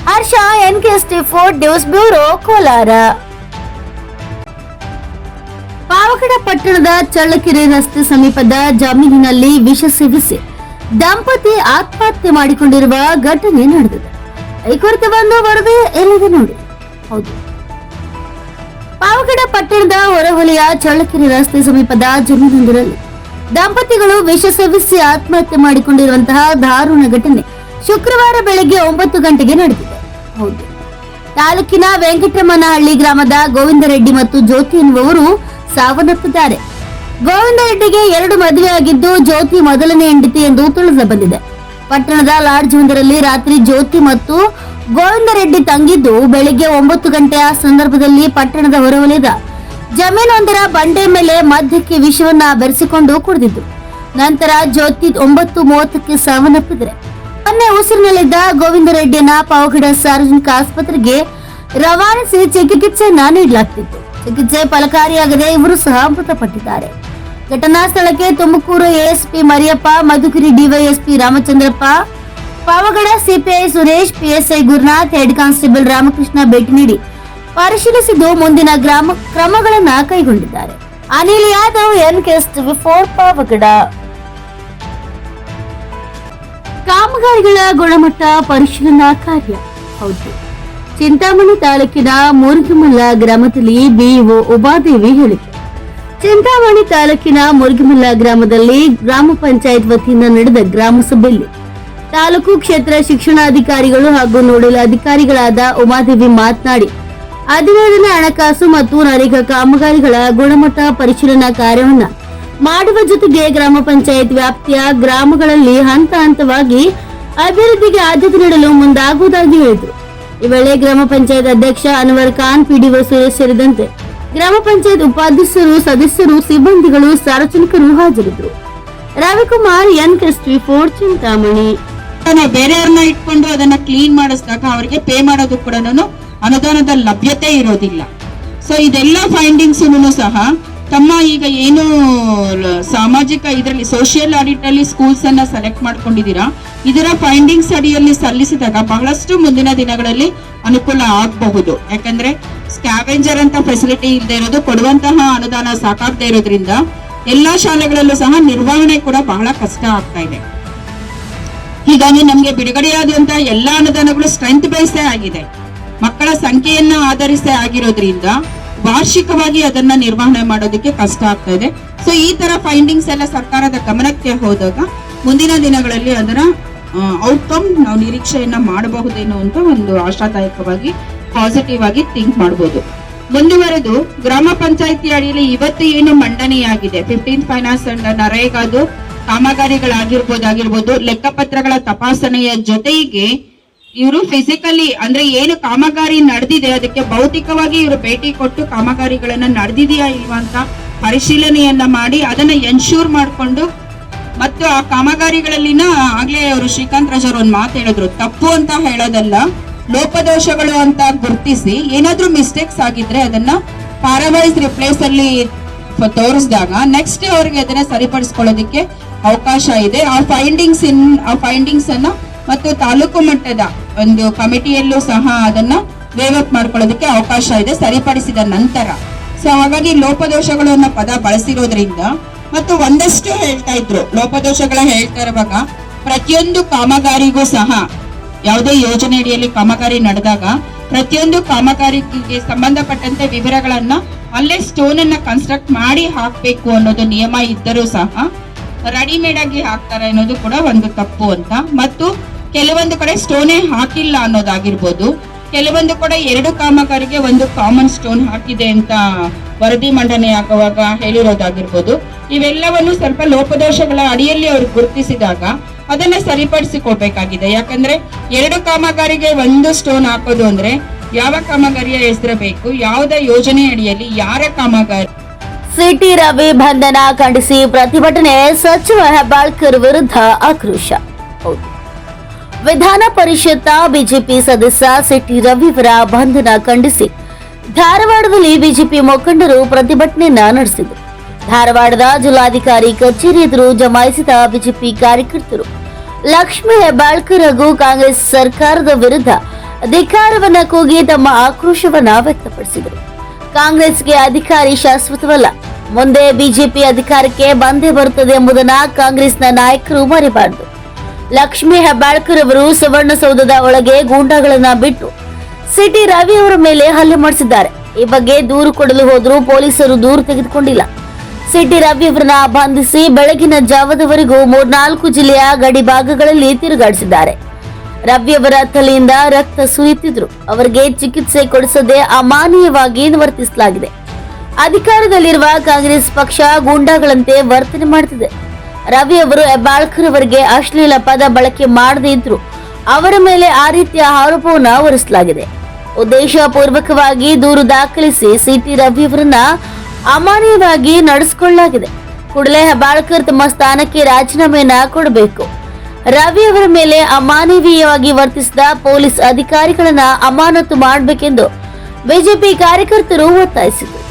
ಹರ್ಷ, NK64 news bureau, Kolar. Pavagada ಪಟ್ಟಣದ ಚಳ್ಳಕೆರೆ ರಸ್ತೆ ಸಮೀಪದ ಜಮೀನಿನಲ್ಲಿ ವಿಷ ಸೇವಿಸಿ ದಂಪತಿ ಆತ್ಮಹತ್ಯೆ ಮಾಡಿಕೊಂಡಿರುವ ಘಟನೆ ನಡೆದಿದೆ. ಈ ಕುರಿತು ಒಂದು ವರದಿ ಎಲ್ಲಿದೆ ನೋಡಿ. ಹೌದು, ಪಾವಗಡ ಪಟ್ಟಣದ ಹೊರವಲಯ ಚಳ್ಳಕೆರೆ ರಸ್ತೆ ಸಮೀಪದ ಜಮೀನೊಂದರಲ್ಲಿ ದಂಪತಿಗಳು ವಿಷ ಸೇವಿಸಿ ಆತ್ಮಹತ್ಯೆ ಮಾಡಿಕೊಂಡಿರುವಂತಹ ದಾರುಣ ಘಟನೆ ಶುಕ್ರವಾರ ಬೆಳಗ್ಗೆ 9 ಗಂಟೆಗೆ ನಡೆದಿದೆ. ಹೌದು, ತಾಲೂಕಿನ ವೆಂಕಟರಮನಹಳ್ಳಿ ಗ್ರಾಮದ ಗೋವಿಂದರೆಡ್ಡಿ ಮತ್ತು ಜ್ಯೋತಿ ಎನ್ನುವವರು ಸಾವನ್ನಪ್ಪಿದ್ದಾರೆ. ಗೋವಿಂದರೆಡ್ಡಿಗೆ 2 ಮದುವೆಯಾಗಿದ್ದು ಜ್ಯೋತಿ ಮೊದಲನೇ ಹೆಂಡತಿ ಎಂದು ತಿಳಿದು ಬಂದಿದೆ. ಪಟ್ಟಣದ ಲಾಡ್ಜ್ ಒಂದರಲ್ಲಿ ರಾತ್ರಿ ಜ್ಯೋತಿ ಮತ್ತು ಗೋವಿಂದರೆಡ್ಡಿ ತಂಗಿದ್ದು ಬೆಳಿಗ್ಗೆ 9 ಗಂಟೆಯ ಸಂದರ್ಭದಲ್ಲಿ ಪಟ್ಟಣದ ಹೊರವಲಯದ ಜಮೀನೊಂದರ ಬಂಡೆ ಮೇಲೆ ಮಧ್ಯಕ್ಕೆ ವಿಷವನ್ನ ಬೆರೆಸಿಕೊಂಡು ಕುಡಿದಿದ್ದು. ನಂತರ ಜ್ಯೋತಿ 9:30ಕ್ಕೆ ಸಾವನ್ನಪ್ಪಿದರೆ ಮೊನ್ನೆ ಉಸಿರಿನಲ್ಲಿದ್ದ ಗೋವಿಂದರೆಡ್ಡಿಯನ್ನ ಪಾವಗಡ ಸಾರ್ವಜನಿಕ ಆಸ್ಪತ್ರೆಗೆ ರವಾನಿಸಿ ಚಿಕಿತ್ಸೆಯನ್ನ ನೀಡಲಾಗ್ತಿತ್ತು. ಚಿಕಿತ್ಸೆ ಫಲಕಾರಿಯಾಗದೆ ಇವರು ಸಹ ಮೃತಪಟ್ಟಿದ್ದಾರೆ. ಘಟನಾ ಸ್ಥಳಕ್ಕೆ Tumakuru ASP Mariyappa, Madhugiri DYSP Ramachandrappa, Pavagada CPI Suresh, PSI Gurunath, head constable Ramakrishna ಭೇಟಿ ನೀಡಿ ಪರಿಶೀಲಿಸಿದ್ದು ಮುಂದಿನ ಕ್ರಮಗಳನ್ನ ಕೈಗೊಂಡಿದ್ದಾರೆ. ಅನಿಲ್ ಯಾದವ್, NK4 ಪಾವಗಡ. ಕಾಮಗಾರಿಗಳ ಗುಣಮಟ್ಟ ಪರಿಶೀಲನಾ ಕಾರ್ಯ. ಹೌದು, ಚಿಂತಾಮಣಿ ತಾಲೂಕಿನ ಮುರುಗಿಮಲ್ಲ ಗ್ರಾಮದಲ್ಲಿ ಬಿಇಒ ಉಮಾದೇವಿ ಹೇಳಿಕೆ. ಚಿಂತಾಮಣಿ ತಾಲೂಕಿನ ಮುರುಗಿಮಲ್ಲ ಗ್ರಾಮದಲ್ಲಿ ಗ್ರಾಮ ಪಂಚಾಯತ್ ವತಿಯಿಂದ ನಡೆದ ಗ್ರಾಮ ಸಭೆಯಲ್ಲಿ ತಾಲೂಕು ಕ್ಷೇತ್ರ ಶಿಕ್ಷಣಾಧಿಕಾರಿಗಳು ಹಾಗೂ ನೋಡಲ್ ಅಧಿಕಾರಿಗಳಾದ ಉಮಾದೇವಿ ಮಾತನಾಡಿ 15ನೇ ಹಣಕಾಸು ಮತ್ತು ನರೇಗಾ ಕಾಮಗಾರಿಗಳ ಗುಣಮಟ್ಟ ಪರಿಶೀಲನಾ ಕಾರ್ಯವನ್ನ ಮಾಡುವ ಜೊತೆಗೆ ಗ್ರಾಮ ಪಂಚಾಯತ್ ವ್ಯಾಪ್ತಿಯ ಗ್ರಾಮಗಳಲ್ಲಿ ಹಂತ ಹಂತವಾಗಿ ಅಭಿವೃದ್ಧಿಗೆ ಆದ್ಯತೆ ನೀಡಲು ಮುಂದಾಗುವುದಾಗಿ ಹೇಳಿದರು. ಈ ವೇಳೆ ಗ್ರಾಮ ಪಂಚಾಯತ್ ಅಧ್ಯಕ್ಷ ಅನ್ವರ್ ಖಾನ್, ಪಿಡಿಒ ಸುರೇಶ್ ಸೇರಿದಂತೆ ಗ್ರಾಮ ಪಂಚಾಯತ್ ಉಪಾಧ್ಯಕ್ಷರು, ಸದಸ್ಯರು, ಸಿಬ್ಬಂದಿಗಳು, ಸಾರ್ವಜನಿಕರು ಹಾಜರಿದ್ದರು. ರವಿಕುಮಾರ್, NK4 ಚಿಂತಾಮಣಿ. ಬೇರೆಯವ್ರನ್ನ ಇಟ್ಕೊಂಡು ಅದನ್ನ ಕ್ಲೀನ್ ಮಾಡಿಸಿದಾಗ ಅವರಿಗೆ ಪೇ ಮಾಡೋದು ಕೂಡ ಅನುದಾನದ ಲಭ್ಯತೆ ಇರೋದಿಲ್ಲ. ಸೊ ಇದೆಲ್ಲ ಫೈಂಡಿಂಗ್ಸ್ ಸಹ ತಮ್ಮ ಈಗ ಏನು ಸಾಮಾಜಿಕ ಇದರಲ್ಲಿ ಸೋಷಿಯಲ್ ಆಡಿಟ್ ಅಲ್ಲಿ ಸ್ಕೂಲ್ಸ್ ಅನ್ನ ಸೆಲೆಕ್ಟ್ ಮಾಡ್ಕೊಂಡಿದ್ದೀರಾ, ಇದರ ಫೈಂಡಿಂಗ್ಸ್ ಅಡಿಯಲ್ಲಿ ಸಲ್ಲಿಸಿದಾಗ ಬಹಳಷ್ಟು ಮುಂದಿನ ದಿನಗಳಲ್ಲಿ ಅನುಕೂಲ ಆಗಬಹುದು. ಯಾಕಂದ್ರೆ ಸ್ಕ್ಯಾವೆಂಜರ್ ಅಂತ ಫೆಸಿಲಿಟಿ ಇಲ್ಲದೆ ಇರೋದು, ಕೊಡುವಂತಹ ಅನುದಾನ ಸಾಕಾಗದೆ ಇರೋದ್ರಿಂದ ಎಲ್ಲಾ ಶಾಲೆಗಳಲ್ಲೂ ಸಹ ನಿರ್ವಹಣೆ ಕೂಡ ಬಹಳ ಕಷ್ಟ ಆಗ್ತಾ ಇದೆ. ಹೀಗಾಗಿ ನಮ್ಗೆ ಬಿಡುಗಡೆಯಾದಂತಹ ಎಲ್ಲಾ ಅನುದಾನಗಳು ಸ್ಟ್ರೆಂತ್ ಬೇಸ್ಡೇ ಆಗಿದೆ, ಮಕ್ಕಳ ಸಂಖ್ಯೆಯನ್ನ ಆಧರಿಸಿ ಆಗಿರೋದ್ರಿಂದ ವಾರ್ಷಿಕವಾಗಿ ಅದನ್ನ ನಿರ್ವಹಣೆ ಮಾಡೋದಕ್ಕೆ ಕಷ್ಟ ಆಗ್ತಾ ಇದೆ. ಸೊ ಈ ತರ ಫೈಂಡಿಂಗ್ಸ್ ಎಲ್ಲ ಸರ್ಕಾರದ ಗಮನಕ್ಕೆ ಹೋದಾಗ ಮುಂದಿನ ದಿನಗಳಲ್ಲಿ ಅದರ ಔಟ್ಕಮ್ ನಾವು ನಿರೀಕ್ಷೆಯನ್ನ ಮಾಡಬಹುದೇನೋ ಅಂತ ಒಂದು ಆಶಾದಾಯಕವಾಗಿ ಪಾಸಿಟಿವ್ ಆಗಿ ಥಿಂಕ್ ಮಾಡಬಹುದು. ಮುಂದುವರೆದು ಗ್ರಾಮ ಪಂಚಾಯತಿ ಅಡಿಯಲ್ಲಿ ಇವತ್ತು ಏನು ಮಂಡನೆಯಾಗಿದೆ 15th ಫೈನಾನ್ಸ್ ಅಂಡ್ ನರೇಗಾದು ಕಾಮಗಾರಿಗಳಾಗಿರ್ಬೋದು, ಲೆಕ್ಕಪತ್ರಗಳ ತಪಾಸಣೆಯ ಜೊತೆಗೆ ಇವರು ಫಿಸಿಕಲಿ ಅಂದ್ರೆ ಏನು ಕಾಮಗಾರಿ ನಡೆದಿದೆ ಅದಕ್ಕೆ ಭೌತಿಕವಾಗಿ ಇವರು ಭೇಟಿ ಕೊಟ್ಟು ಕಾಮಗಾರಿಗಳನ್ನ ನಡೆದಿದೆಯಾ ಇಲ್ವಾ ಅಂತ ಪರಿಶೀಲನೆಯನ್ನ ಮಾಡಿ ಅದನ್ನ ಎನ್ಶೂರ್ ಮಾಡಿಕೊಂಡು ಮತ್ತು ಆ ಕಾಮಗಾರಿಗಳಲ್ಲಿನ ಆಗ್ಲೇ ಅವರು ಶ್ರೀಕಾಂತ್ ರಾಜ್ ಅವರು ಒಂದು ಮಾತು ಹೇಳಿದ್ರು, ತಪ್ಪು ಅಂತ ಹೇಳೋದಲ್ಲ, ಲೋಪದೋಷಗಳು ಅಂತ ಗುರುತಿಸಿ ಏನಾದ್ರೂ ಮಿಸ್ಟೇಕ್ಸ್ ಆಗಿದ್ರೆ ಅದನ್ನ ಪ್ಯಾರಾವೈಸ್ ರಿಪ್ಲೇಸ್ ಅಲ್ಲಿ ತೋರಿಸಿದಾಗ ನೆಕ್ಸ್ಟ್ ಅವ್ರಿಗೆ ಅದನ್ನ ಸರಿಪಡಿಸ್ಕೊಳ್ಳೋದಕ್ಕೆ ಅವಕಾಶ ಇದೆ. ಆ ಫೈಂಡಿಂಗ್ಸ್ ಅನ್ನ ಮತ್ತು ತಾಲೂಕು ಮಟ್ಟದ ಒಂದು ಕಮಿಟಿಯಲ್ಲೂ ಸಹ ಅದನ್ನ ವೇವ್ ಮಾಡ್ಕೊಳ್ಳೋದಕ್ಕೆ ಅವಕಾಶ ಇದೆ ಸರಿಪಡಿಸಿದ ನಂತರ. ಸೊ ಹಾಗಾಗಿ ಲೋಪದೋಷಗಳು ಅನ್ನೋ ಪದ ಬಳಸಿರೋದ್ರಿಂದ ಮತ್ತು ಒಂದಷ್ಟು ಹೇಳ್ತಾ ಇದ್ರು ಲೋಪದೋಷಗಳ ಹೇಳ್ತಾ ಇರುವಾಗ ಪ್ರತಿಯೊಂದು ಕಾಮಗಾರಿಗೂ ಸಹ ಯಾವುದೇ ಯೋಜನೆ ಅಡಿಯಲ್ಲಿ ಕಾಮಗಾರಿ ನಡೆದಾಗ ಪ್ರತಿಯೊಂದು ಕಾಮಗಾರಿಗೆ ಸಂಬಂಧಪಟ್ಟಂತೆ ವಿವರಗಳನ್ನ ಅಲ್ಲೇ ಸ್ಟೋನ್ ಅನ್ನ ಕನ್ಸ್ಟ್ರಕ್ಟ್ ಮಾಡಿ ಹಾಕ್ಬೇಕು ಅನ್ನೋದು ನಿಯಮ ಇದ್ದರೂ ಸಹ ರೆಡಿಮೇಡ್ ಆಗಿ ಹಾಕ್ತಾರೆ ಅನ್ನೋದು ಕೂಡ ಒಂದು ತಪ್ಪು ಅಂತ. ಮತ್ತು ಕೆಲವೊಂದು ಕಡೆ ಸ್ಟೋನೇ ಹಾಕಿಲ್ಲ ಅನ್ನೋದಾಗಿರ್ಬೋದು, ಕೆಲವೊಂದು ಕಡೆ 2 ಕಾಮಗಾರಿಗೆ ಒಂದು ಕಾಮನ್ ಸ್ಟೋನ್ ಹಾಕಿದೆ ಅಂತ ವರದಿ ಮಂಡನೆ ಆಗುವಾಗ ಹೇಳಿರೋದಾಗಿರ್ಬೋದು. ಇವೆಲ್ಲವನ್ನು ಸ್ವಲ್ಪ ಲೋಪದೋಷಗಳ ಅಡಿಯಲ್ಲಿ ಅವರು ಗುರುತಿಸಿದಾಗ ಅದನ್ನ ಸರಿಪಡಿಸಿಕೊಳ್ಬೇಕಾಗಿದೆ. ಯಾಕಂದ್ರೆ 2 ಕಾಮಗಾರಿಗೆ ಒಂದು ಸ್ಟೋನ್ ಹಾಕೋದು ಅಂದ್ರೆ ಯಾವ ಕಾಮಗಾರಿಯ ಹೆಸರಬೇಕು, ಯಾವುದೇ ಯೋಜನೆ ಅಡಿಯಲ್ಲಿ ಯಾರ ಕಾಮಗಾರಿ. ಸಿಟಿ ರವಿ ಬಂಧನ ಖಂಡಿಸಿ ಪ್ರತಿಭಟನೆ, ಸಚಿವ ಹೆಬ್ಬಾಳ್ಕರ್ ವಿರುದ್ಧ ಆಕ್ರೋಶ. ಹೌದು, ವಿಧಾನ ಪರಿಷತ್ನ ಬಿಜೆಪಿ ಸದಸ್ಯ ಸಿಟಿ ರವಿಯವರ ಬಂಧನ ಖಂಡಿಸಿ ಧಾರವಾಡದಲ್ಲಿ ಬಿಜೆಪಿ ಮುಖಂಡರು ಪ್ರತಿಭಟನೆಯನ್ನ ನಡೆಸಿದರು. ಧಾರವಾಡದ ಜಿಲ್ಲಾಧಿಕಾರಿ ಕಚೇರಿ ಎದುರು ಜಮಾಯಿಸಿದ ಬಿಜೆಪಿ ಕಾರ್ಯಕರ್ತರು ಲಕ್ಷ್ಮೀ ಹೆಬ್ಬಾಳ್ಕರ್ ಹಾಗೂ ಕಾಂಗ್ರೆಸ್ ಸರ್ಕಾರದ ವಿರುದ್ಧ ಧಿಕ್ಕಾರವನ್ನ ಕೂಗಿ ತಮ್ಮ ಆಕ್ರೋಶವನ್ನ ವ್ಯಕ್ತಪಡಿಸಿದರು. ಕಾಂಗ್ರೆಸ್ಗೆ ಅಧಿಕಾರಿ ಶಾಶ್ವತವಲ್ಲ, ಮುಂದೆ ಬಿಜೆಪಿ ಅಧಿಕಾರಕ್ಕೆ ಬಂದೇ ಬರುತ್ತದೆ ಎಂಬುದನ್ನ ಕಾಂಗ್ರೆಸ್ನ ನಾಯಕರು ಮರೆಯಬಾರದು. ಲಕ್ಷ್ಮೀ ಹೆಬ್ಬಾಳ್ಕರ್ ಅವರು ಸುವರ್ಣಸೌಧದ ಒಳಗೆ ಗೂಂಡಾಗಳನ್ನ ಬಿಟ್ಟು ಸಿಟಿ ರವಿ ಅವರ ಮೇಲೆ ಹಲ್ಲೆ ಮಾಡಿಸಿದ್ದಾರೆ. ಈ ಬಗ್ಗೆ ದೂರು ಕೊಡಲು ಹೋದರೂ ಪೊಲೀಸರು ದೂರು ತೆಗೆದುಕೊಂಡಿಲ್ಲ. ಸಿಟಿ ರವಿ ಅವರನ್ನ ಬಂಧಿಸಿ ಬೆಳಗಿನ ಜಾವದವರೆಗೂ 3-4 ಜಿಲ್ಲೆಯ ಗಡಿ ಭಾಗಗಳಲ್ಲಿ ತಿರುಗಾಡಿಸಿದ್ದಾರೆ. ರವಿ ಅವರ ತಲೆಯಿಂದ ರಕ್ತ ಸುರಿಯುತ್ತಿದ್ರು. ಅವರಿಗೆ ಚಿಕಿತ್ಸೆ ಕೊಡಿಸದೆ ಅಮಾನವೀಯವಾಗಿ ವರ್ತಿಸಲಾಗಿದೆ. ಅಧಿಕಾರದಲ್ಲಿರುವ ಕಾಂಗ್ರೆಸ್ ಪಕ್ಷ ಗೂಂಡಾಗಳಂತೆ ವರ್ತನೆ ಮಾಡುತ್ತಿದೆ. ರವಿ ಅವರು ಹೆಬ್ಬಾಳ್ಕರ್ ಅವರಿಗೆ ಅಶ್ಲೀಲ ಪದ ಬಳಕೆ ಮಾಡದೇ ಇದ್ರು ಅವರ ಮೇಲೆ ಆ ರೀತಿಯ ಆರೋಪವನ್ನ ಹೊರಿಸಲಾಗಿದೆ. ಉದ್ದೇಶಪೂರ್ವಕವಾಗಿ ದೂರು ದಾಖಲಿಸಿ ಸಿಟಿ ರವಿ ಅವರನ್ನ ಅಮಾನವೀಯವಾಗಿ ನಡೆಸಿಕೊಳ್ಳಲಾಗಿದೆ. ಕೂಡಲೇ ಹೆಬ್ಬಾಳ್ಕರ್ ತಮ್ಮ ಸ್ಥಾನಕ್ಕೆ ರಾಜೀನಾಮೆಯನ್ನ ಕೊಡಬೇಕು. ರವಿ ಅವರ ಮೇಲೆ ಅಮಾನವೀಯವಾಗಿ ವರ್ತಿಸಿದ ಪೊಲೀಸ್ ಅಧಿಕಾರಿಗಳನ್ನ ಅಮಾನತು ಮಾಡಬೇಕೆಂದು ಬಿಜೆಪಿ ಕಾರ್ಯಕರ್ತರು ಒತ್ತಾಯಿಸಿದರು.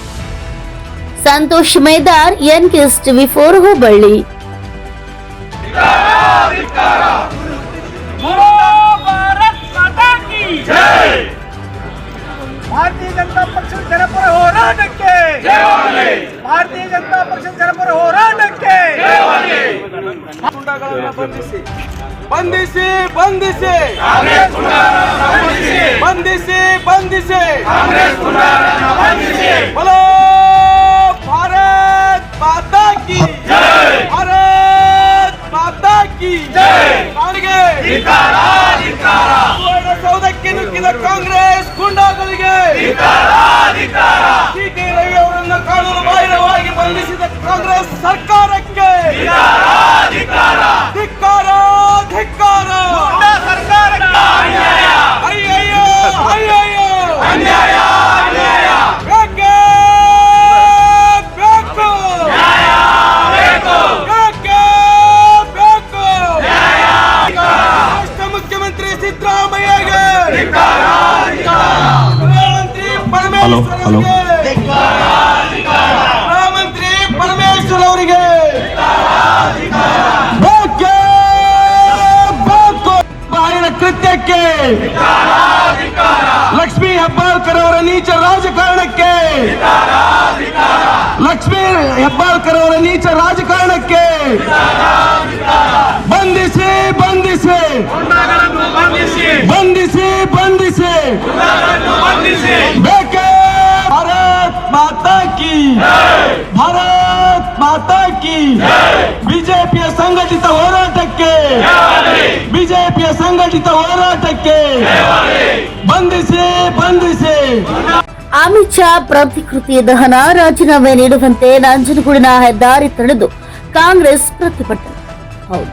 Santosh Medar, NKS TV4 Hubballi. ಭಾರತೀಯ ಜನತಾ ಪಕ್ಷದ ಜನಪರ ಹೋರಾಟಕ್ಕೆ ಭಾರತೀಯ ಜನತಾ ಪಕ್ಷದ ಜನಪರ ಹೋರಾಟಕ್ಕೆ ಬಂಧಿಸಿ ಬಂಧಿಸಿ ಬಂಧಿಸಿ ಬಂಧಿಸಿ बोलो भारत माता की भारत माता की ಸೌಧಕ್ಕೆ ನುಗ್ಗಿದ ಕಾಂಗ್ರೆಸ್ ಗುಂಡಾಗಳಿಗೆ ಟಿ.ಟಿ. ರವಿ ಅವರನ್ನು ಕಾನೂನು ಬಾಹಿರವಾಗಿ ಬಂಧಿಸಿದ ಕಾಂಗ್ರೆಸ್ ಸರ್ಕಾರಕ್ಕೆ ಧಿಕ್ಕಾರ ಧಿಕ್ಕಾರ ಅಯ್ಯಯ್ಯೋ ಅಯ್ಯಯ್ಯೋ ಅನ್ಯಾಯ ಬೇಕೇ ಬೇಕು ಬೇಕೇ ಬೇಕು ರಾಷ್ಟ್ರ ಮುಖ್ಯಮಂತ್ರಿ ಸಿದ್ದರಾಮಯ್ಯಗೆ ಗೃಹಮಂತ್ರಿ ಪರಮೇಶ್ವರ್ ಅವರಿಗೆ ಬೇಕೇ ಬೇಕು ಬಾಹಿರ ಕೃತ್ಯಕ್ಕೆ ಲಕ್ಷ್ಮೀ ಹೆಬ್ಬಾಳ್ಕರ್ ಅವರ ನೀಚ ರಾಜಕಾರಣಕ್ಕೆ ಲಕ್ಷ್ಮೀ ಹೆಬ್ಬಾಳ್ಕರ್ ಅವರ ನೀಚ ರಾಜಕಾರಣಕ್ಕೆ ಬಂಧಿಸಿ ಬಂಧಿಸಿ ಬಂಧಿಸಿ ಬಂಧಿಸಿ ಬೇಕೇ ಭಾರತ್ ಮಾತಾ ಕಿ ಭಾರತ್ ಮಾತಾ ಕಿ ಬಿಜೆಪಿಯ ಸಂಘಟಿತ ಹೋರಾಟಕ್ಕೆ ಬಿಜೆಪಿಯ ಸಂಘಟಿತ ಹೋರಾಟಕ್ಕೆ ಬಂಧಿಸಿ ಬಂಧಿಸಿ. ಅಮಿತ್ ಶಾ ಪ್ರತಿಕೃತಿ ದಹನ ರಾಜೀನಾಮೆ ನೀಡುವಂತೆ ನಂಜನಗೂಡಿನ ಹೆದ್ದಾರಿ ತಡೆದು ಕಾಂಗ್ರೆಸ್ ಪ್ರತಿಭಟನೆ. ಹೌದು,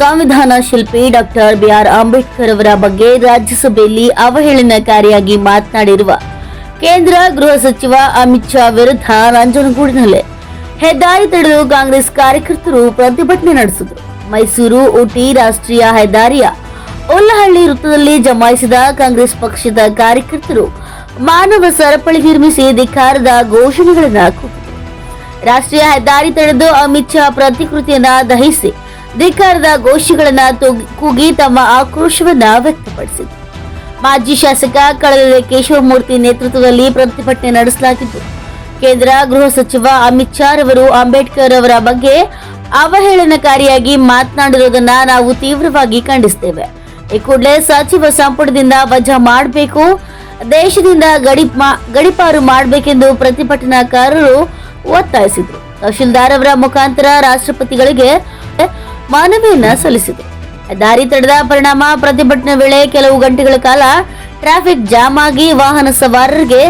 ಸಂವಿಧಾನ ಶಿಲ್ಪಿ ಡಾಕ್ಟರ್ BR ಅಂಬೇಡ್ಕರ್ ಅವರ ಬಗ್ಗೆ ರಾಜ್ಯಸಭೆಯಲ್ಲಿ ಅವಹೇಳನಕಾರಿಯಾಗಿ ಮಾತನಾಡಿರುವ ಕೇಂದ್ರ ಗೃಹ ಸಚಿವ ಅಮಿತ್ ಶಾ ವಿರುದ್ಧ ನಂಜನಗೂಡಿನಲ್ಲೇ ಹೆದ್ದಾರಿ ತಡೆದು ಕಾಂಗ್ರೆಸ್ ಕಾರ್ಯಕರ್ತರು ಪ್ರತಿಭಟನೆ ನಡೆಸಿದರು. ಮೈಸೂರು ಊಟಿ ರಾಷ್ಟ್ರೀಯ ಹೆದ್ದಾರಿಯ ಉಲ್ಲಹಳ್ಳಿ ವೃತ್ತದಲ್ಲಿ ಜಮಾಯಿಸಿದ ಕಾಂಗ್ರೆಸ್ ಪಕ್ಷದ ಕಾರ್ಯಕರ್ತರು ಮಾನವ ಸರಪಳಿ ನಿರ್ಮಿಸಿ ಧಿಕ್ಕಾರದ ಘೋಷಣೆಗಳನ್ನು ಕೂಗಿದರು. ರಾಷ್ಟ್ರೀಯ ಹೆದ್ದಾರಿ ತಡೆದು ಅಮಿತ್ ಶಾ ಪ್ರತಿಕೃತಿಯನ್ನ ದಹಿಸಿ ಧಿಕ್ಕಾರದ ಘೋಷಣೆಗಳನ್ನ ಕೂಗಿ ತಮ್ಮ ಆಕ್ರೋಶವನ್ನ ವ್ಯಕ್ತಪಡಿಸಿದರು. ಮಾಜಿ ಶಾಸಕ ಕಳಲೆ ಕೇಶವಮೂರ್ತಿ ನೇತೃತ್ವದಲ್ಲಿ ಪ್ರತಿಭಟನೆ ನಡೆಸಲಾಗಿದ್ದು, ಕೇಂದ್ರ ಗೃಹ ಸಚಿವ ಅಮಿತ್ ಶಾ ರವರು ಅಂಬೇಡ್ಕರ್ ಅವರ ಬಗ್ಗೆ ಅವಹೇಳನಕಾರಿಯಾಗಿ ಮಾತನಾಡಿರುವುದನ್ನ ನಾವು ತೀವ್ರವಾಗಿ ಖಂಡಿಸುತ್ತೇವೆ. ಈ ಕೂಡಲೇ ಸಚಿವ ಸಂಪುಟದಿಂದ ವಜಾ ಮಾಡಬೇಕು, ದೇಶದಿಂದ ಗಡಿಪಾರು ಮಾಡಬೇಕೆಂದು ಪ್ರತಿಭಟನಾಕಾರರು ಒತ್ತಾಯಿಸಿದರು. ತಹಶೀಲ್ದಾರ್ ಅವರ ಮುಖಾಂತರ ರಾಷ್ಟ್ರಪತಿಗಳಿಗೆ ಮನವಿಯನ್ನ ಸಲ್ಲಿಸಿದರು. ದಾರಿ ತಡೆದ ಪರಿಣಾಮ ಪ್ರತಿಭಟನೆ ವೇಳೆ ಕೆಲವು ಗಂಟೆಗಳ ಕಾಲ ಟ್ರಾಫಿಕ್ ಜಾಮ್ ಆಗಿ ವಾಹನ ಸವಾರರಿಗೆ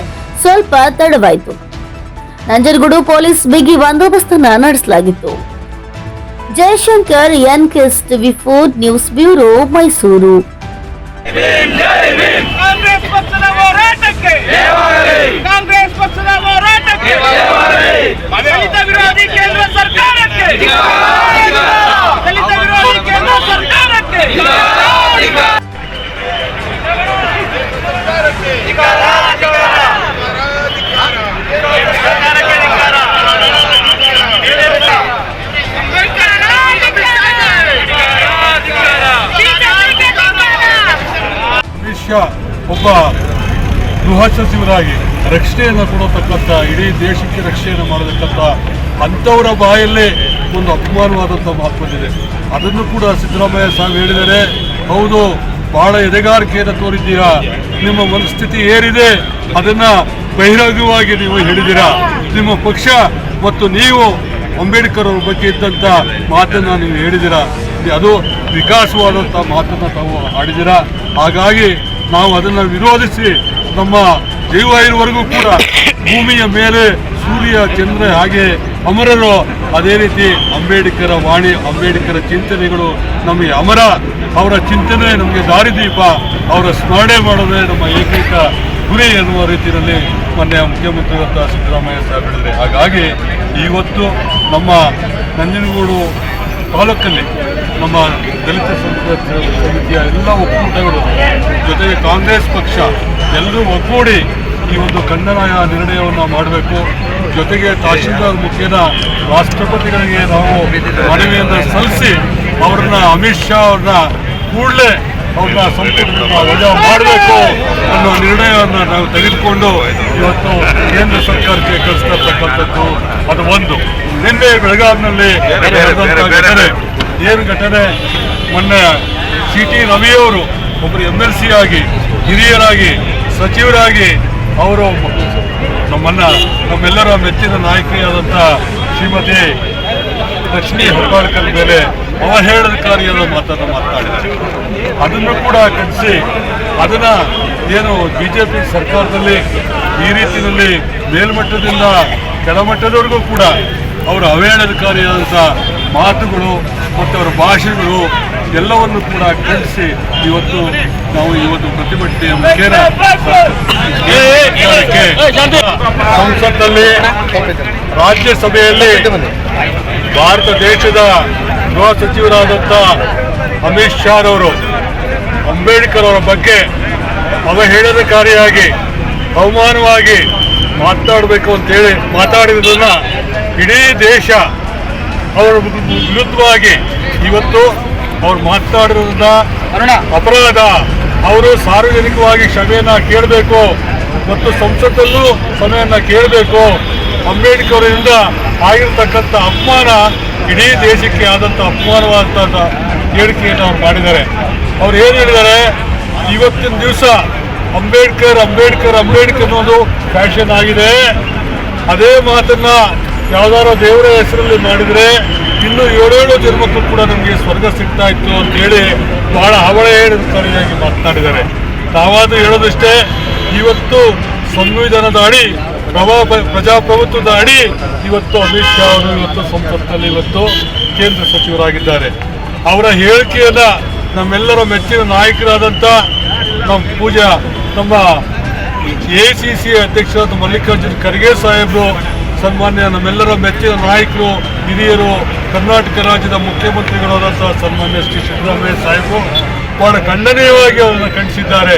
ಸ್ವಲ್ಪ ತಡವಾಯಿತು. ನಂಜನಗೂಡು ಪೊಲೀಸ್ ಬಿಗಿ ಬಂದೋಬಸ್ತನ್ನ ನಡೆಸಲಾಗಿತ್ತು. Jaishankar, NKS TV4 news bureau, Mysuru. Congress ಪಕ್ಷದ ಹೋರಾಟಕ್ಕೆ ಕಾಂಗ್ರೆಸ್ ಪಕ್ಷದ ಹೋರಾಟಕ್ಕೆ ದಲಿತ ವಿರೋಧಿ ಕೇಂದ್ರ ಸರ್ಕಾರಕ್ಕೆ ದಲಿತ ವಿರೋಧಿ ಕೇಂದ್ರ ಸರ್ಕಾರಕ್ಕೆ ಅಮಿತ್ ಶಾ ಒಬ್ಬ ಗೃಹ ಸಚಿವರಾಗಿ ರಕ್ಷಣೆಯನ್ನು ಕೊಡತಕ್ಕಂಥ, ಇಡೀ ದೇಶಕ್ಕೆ ರಕ್ಷಣೆಯನ್ನು ಮಾಡತಕ್ಕಂಥ ಅಂಥವರ ಬಾಯಲ್ಲೇ ಒಂದು ಅಪಮಾನವಾದಂಥ ಮಾತು ಬಂದಿದೆ. ಅದನ್ನು ಕೂಡ ಸಿದ್ದರಾಮಯ್ಯ ಸಾಹೇಬ್ ಹೇಳಿದ್ದಾರೆ. ಹೌದು, ಬಹಳ ಎದೆಗಾರಿಕೆಯನ್ನು ತೋರಿದ್ದೀರಾ, ನಿಮ್ಮ ಮನಸ್ಥಿತಿ ಏನಿದೆ ಅದನ್ನು ಬಹಿರಂಗವಾಗಿ ನೀವು ಹೇಳಿದ್ದೀರಾ. ನಿಮ್ಮ ಪಕ್ಷ ಮತ್ತು ನೀವು ಅಂಬೇಡ್ಕರ್ ಅವ್ರ ಬಗ್ಗೆ ಇದ್ದಂಥ ಮಾತನ್ನು ನೀವು ಹೇಳಿದ್ದೀರಾ. ಅದು ವಿಕಾಸವಾದಂಥ ಮಾತನ್ನು ತಾವು ಆಡಿದ್ದೀರಾ. ಹಾಗಾಗಿ ನಾವು ಅದನ್ನು ವಿರೋಧಿಸಿ ನಮ್ಮ ಜೀವ ಇರುವವರೆಗೂ ಕೂಡ ಭೂಮಿಯ ಮೇಲೆ ಸೂರ್ಯ ಚಂದ್ರ ಹಾಗೆ ಅಮರರು, ಅದೇ ರೀತಿ ಅಂಬೇಡ್ಕರ ವಾಣಿ, ಅಂಬೇಡ್ಕರ ಚಿಂತನೆಗಳು ನಮಗೆ ಅಮರ. ಅವರ ಚಿಂತನೆ ನಮಗೆ ದಾರಿದೀಪ, ಅವರ ಸ್ಮರಣೆ ಮಾಡೋದೇ ನಮ್ಮ ಏಕೈಕ ಗುರಿ ಎನ್ನುವ ರೀತಿಯಲ್ಲಿ ಮೊನ್ನೆ ಮುಖ್ಯಮಂತ್ರಿಗಳಂತ ಸಿದ್ದರಾಮಯ್ಯ ಸಾಹೇಬ್ ಹೇಳಿದ್ದಾರೆ. ಹಾಗಾಗಿ ಇವತ್ತು ನಮ್ಮ ನಂಜನಗೂಡು ತಾಲೂಕಲ್ಲಿ ನಮ್ಮ ದಲಿತ ಸಮಿತಿಯ ಎಲ್ಲ ಒಕ್ಕೂಟಗಳು ಜೊತೆಗೆ ಕಾಂಗ್ರೆಸ್ ಪಕ್ಷ ಎಲ್ಲರೂ ಒಗ್ಗೂಡಿ ಈ ಒಂದು ಖಂಡನ ನಿರ್ಣಯವನ್ನು ಮಾಡಬೇಕು. ಜೊತೆಗೆ ತಹಶೀಲ್ದಾರ್ ಮುಖೇನ ರಾಷ್ಟ್ರಪತಿಗಳಿಗೆ ನಾವು ಮನವಿಯನ್ನು ಸಲ್ಲಿಸಿ ಅವ್ರನ್ನ ಅಮಿತ್ ಶಾ ಅವ್ರನ್ನ ಕೂಡಲೇ ಅವ್ರನ್ನ ಸಂಪುಟದಿಂದ ವಜಾ ಮಾಡಬೇಕು ಅನ್ನೋ ನಿರ್ಣಯವನ್ನು ನಾವು ತೆಗೆದುಕೊಂಡು ಇವತ್ತು ಕೇಂದ್ರ ಸರ್ಕಾರಕ್ಕೆ ಕಳಿಸ್ತಕ್ಕಂಥದ್ದು. ಅದು ಒಂದು. ನಿನ್ನೆ ಬೆಳಗಾವಿನಲ್ಲಿ ಏನು ಘಟನೆ, ಮೊನ್ನೆ CT ರವಿಯವರು ಒಬ್ಬರು MLC ಆಗಿ, ಹಿರಿಯರಾಗಿ, ಸಚಿವರಾಗಿ ಅವರು ನಮ್ಮೆಲ್ಲರ ಮೆಚ್ಚಿನ ನಾಯಕಿಯಾದಂಥ ಶ್ರೀಮತಿ ಲಕ್ಷ್ಮೀ ಹೆಬ್ಬಾಳ್ಕರ್ ಮೇಲೆ ಅವಹೇಳನಕಾರಿಯಾದ ಮಾತನ್ನು ಮಾತನಾಡಿದ್ದಾರೆ. ಅದನ್ನು ಕೂಡ ಖಂಡಿಸಿ ಅದನ್ನು ಏನು BJP ಸರ್ಕಾರದಲ್ಲಿ ಈ ರೀತಿಯಲ್ಲಿ ಮೇಲ್ಮಟ್ಟದಿಂದ ಕೆಳಮಟ್ಟದವರೆಗೂ ಕೂಡ ಅವರ ಅವಹೇಳನಕಾರಿಯಾದಂಥ ಮಾತುಗಳು ಮತ್ತು ಅವರ ಭಾಷೆಗಳು ಎಲ್ಲವನ್ನು ಕೂಡ ಖಂಡಿಸಿ ಇವತ್ತು ನಾವು ಈ ಒಂದು ಪ್ರತಿಭಟನೆಯ ಮುಖೇನ ಸಂಸತ್ನಲ್ಲಿ ರಾಜ್ಯಸಭೆಯಲ್ಲಿ ಭಾರತ ದೇಶದ ಗೃಹ ಸಚಿವರಾದಂಥ ಅಮಿತ್ ಶಾ ಅವರು ಅಂಬೇಡ್ಕರ್ ಅವರ ಬಗ್ಗೆ ಅವಹೇಳನಕಾರಿಯಾಗಿ ಅವಮಾನವಾಗಿ ಮಾತಾಡಬೇಕು ಅಂತೇಳಿ ಮಾತಾಡಿರೋದನ್ನ ಇಡೀ ದೇಶ ಅವರ ವಿರುದ್ಧವಾಗಿ ಇವತ್ತು ಅವ್ರು ಮಾತನಾಡಿರೋದ್ರಿಂದ ಅಪರಾಧ. ಅವರು ಸಾರ್ವಜನಿಕವಾಗಿ ಕ್ಷಮೆಯನ್ನು ಕೇಳಬೇಕು ಮತ್ತು ಸಂಸತ್ತಲ್ಲೂ ಕ್ಷಮೆಯನ್ನು ಕೇಳಬೇಕು. ಅಂಬೇಡ್ಕರ್ರಿಂದ ಆಗಿರ್ತಕ್ಕಂಥ ಅಪಮಾನ ಇಡೀ ದೇಶಕ್ಕೆ ಆದಂಥ ಅಪಮಾನವಾದಂಥ ಹೇಳಿಕೆಯನ್ನು ಅವ್ರು ಮಾಡಿದ್ದಾರೆ. ಅವ್ರು ಏನು ಹೇಳಿದ್ದಾರೆ, ಇವತ್ತಿನ ದಿವಸ ಅಂಬೇಡ್ಕರ್ ಅನ್ನೋದು ಫ್ಯಾಷನ್ ಆಗಿದೆ. ಅದೇ ಮಾತನ್ನ ಯಾವ್ದಾರೋ ದೇವರ ಹೆಸರಲ್ಲಿ ಮಾಡಿದರೆ ಇನ್ನೂ 7 ಜನ್ಮಕ್ಕೂ ಕೂಡ ನಮಗೆ ಸ್ವರ್ಗ ಸಿಗ್ತಾ ಇತ್ತು ಅಂತೇಳಿ ಬಹಳ ಅವಹೇಳನಕಾರಿಯಾಗಿ ಮಾತನಾಡಿದ್ದಾರೆ. ನಾವಾದರೂ ಹೇಳೋದಷ್ಟೇ, ಇವತ್ತು ಸಂವಿಧಾನದ ಅಡಿ ಪ್ರಜಾಪ್ರಭುತ್ವದ ಅಡಿ ಇವತ್ತು ಅಮಿತ್ ಶಾ ಅವರು ಇವತ್ತು ಸಂಸತ್ನಲ್ಲಿ ಇವತ್ತು ಕೇಂದ್ರ ಸಚಿವರಾಗಿದ್ದಾರೆ. ಅವರ ಹೇಳಿಕೆಯನ್ನ ನಮ್ಮೆಲ್ಲರ ಮೆಚ್ಚಿನ ನಾಯಕರಾದಂಥ ನಮ್ಮ ACC ಅಧ್ಯಕ್ಷರಾದ ಮಲ್ಲಿಕಾರ್ಜುನ್ ಖರ್ಗೆ ಸಾಹೇಬರು, ಸನ್ಮಾನ್ಯ ನಮ್ಮೆಲ್ಲರ ಮೆಚ್ಚಿನ ನಾಯಕರು, ಹಿರಿಯರು, ಕರ್ನಾಟಕ ರಾಜ್ಯದ ಮುಖ್ಯಮಂತ್ರಿಗಳಾದಂಥ ಸನ್ಮಾನ್ಯ ಶ್ರೀ ಸಿದ್ದರಾಮಯ್ಯ ಸಾಹೇಬರು ಬಹಳ ಖಂಡನೀಯವಾಗಿ ಅವರನ್ನು ಖಂಡಿಸಿದ್ದಾರೆ.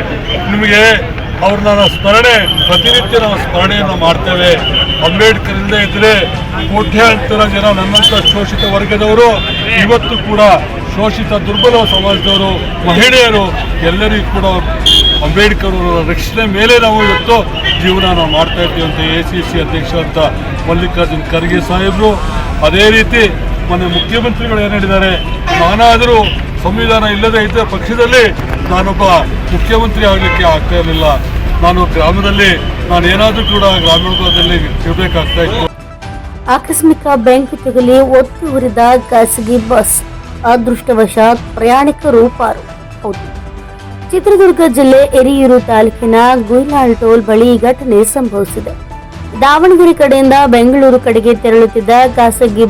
ನಿಮಗೆ ಅವ್ರನ್ನ ಪ್ರತಿನಿತ್ಯ ನಾವು ಸ್ಮರಣೆಯನ್ನು ಮಾಡ್ತೇವೆ. ಅಂಬೇಡ್ಕರ್ ಇಲ್ಲದೆ ಇದ್ದರೆ ಕೋಟ್ಯಾಂತರ ಜನ ನನ್ನಂಥ ಶೋಷಿತ ವರ್ಗದವರು, ಇವತ್ತು ಕೂಡ ಶೋಷಿತ ದುರ್ಬಲ ಸಮಾಜದವರು, ಮಹಿಳೆಯರು ಎಲ್ಲರಿಗೂ ಕೂಡ ಅಂಬೇಡ್ಕರ್ ಅವರ ರಕ್ಷಣೆ ಮೇಲೆ ನಾವು ಇವತ್ತು ಜೀವನ ನಾವು ಮಾಡ್ತಾ ಇದ್ದೀವಿ ಅಂತ ACC ಅಧ್ಯಕ್ಷ ಅಂತ ಮಲ್ಲಿಕಾರ್ಜುನ್ ಖರ್ಗೆ ಸಾಹೇಬರು. ಅದೇ ರೀತಿ ಮೊನ್ನೆ ಮುಖ್ಯಮಂತ್ರಿಗಳು ಏನು ಹೇಳಿದ್ದಾರೆ, ನಾನಾದರೂ ಸಂವಿಧಾನ ಇಲ್ಲದೆ ಇದ್ದ ಪಕ್ಷದಲ್ಲಿ ನಾನೊಬ್ಬ ಮುಖ್ಯಮಂತ್ರಿ ಆಗಲಿಕ್ಕೆ ಆಗ್ತಾ ಇರಲಿಲ್ಲ. ನಾನು ಗ್ರಾಮದಲ್ಲಿ ಏನಾದರೂ ಕೂಡ ಗ್ರಾಮೀಣದಲ್ಲಿ ಇರಬೇಕಾಗ್ತಾ ಇತ್ತು. ಆಕಸ್ಮಿಕ ಬೆಂಕಿ ತಗುಲಿ ಒತ್ತು ಉರಿದ ಖಾಸಗಿ ಬಸ್, ಅದೃಷ್ಟವಶಾತ್ ಪ್ರಯಾಣಿಕರು ಪಾರು. ಹೌದು, ಚಿತ್ರದುರ್ಗ ಜಿಲ್ಲೆ ಹಿರಿಯೂರು ತಾಲೂಕಿನ ಗುಯ್ಲಾಳ್ ಟೋಲ್ ಬಳಿ ಘಟನೆ ಸಂಭವಿಸಿದೆ. ದಾವಣಗೆರೆ ಕಡೆಯಿಂದ ಬೆಂಗಳೂರು ಕಡೆಗೆ ತೆರಳುತ್ತಿದ್ದ ಖಾಸಗಿ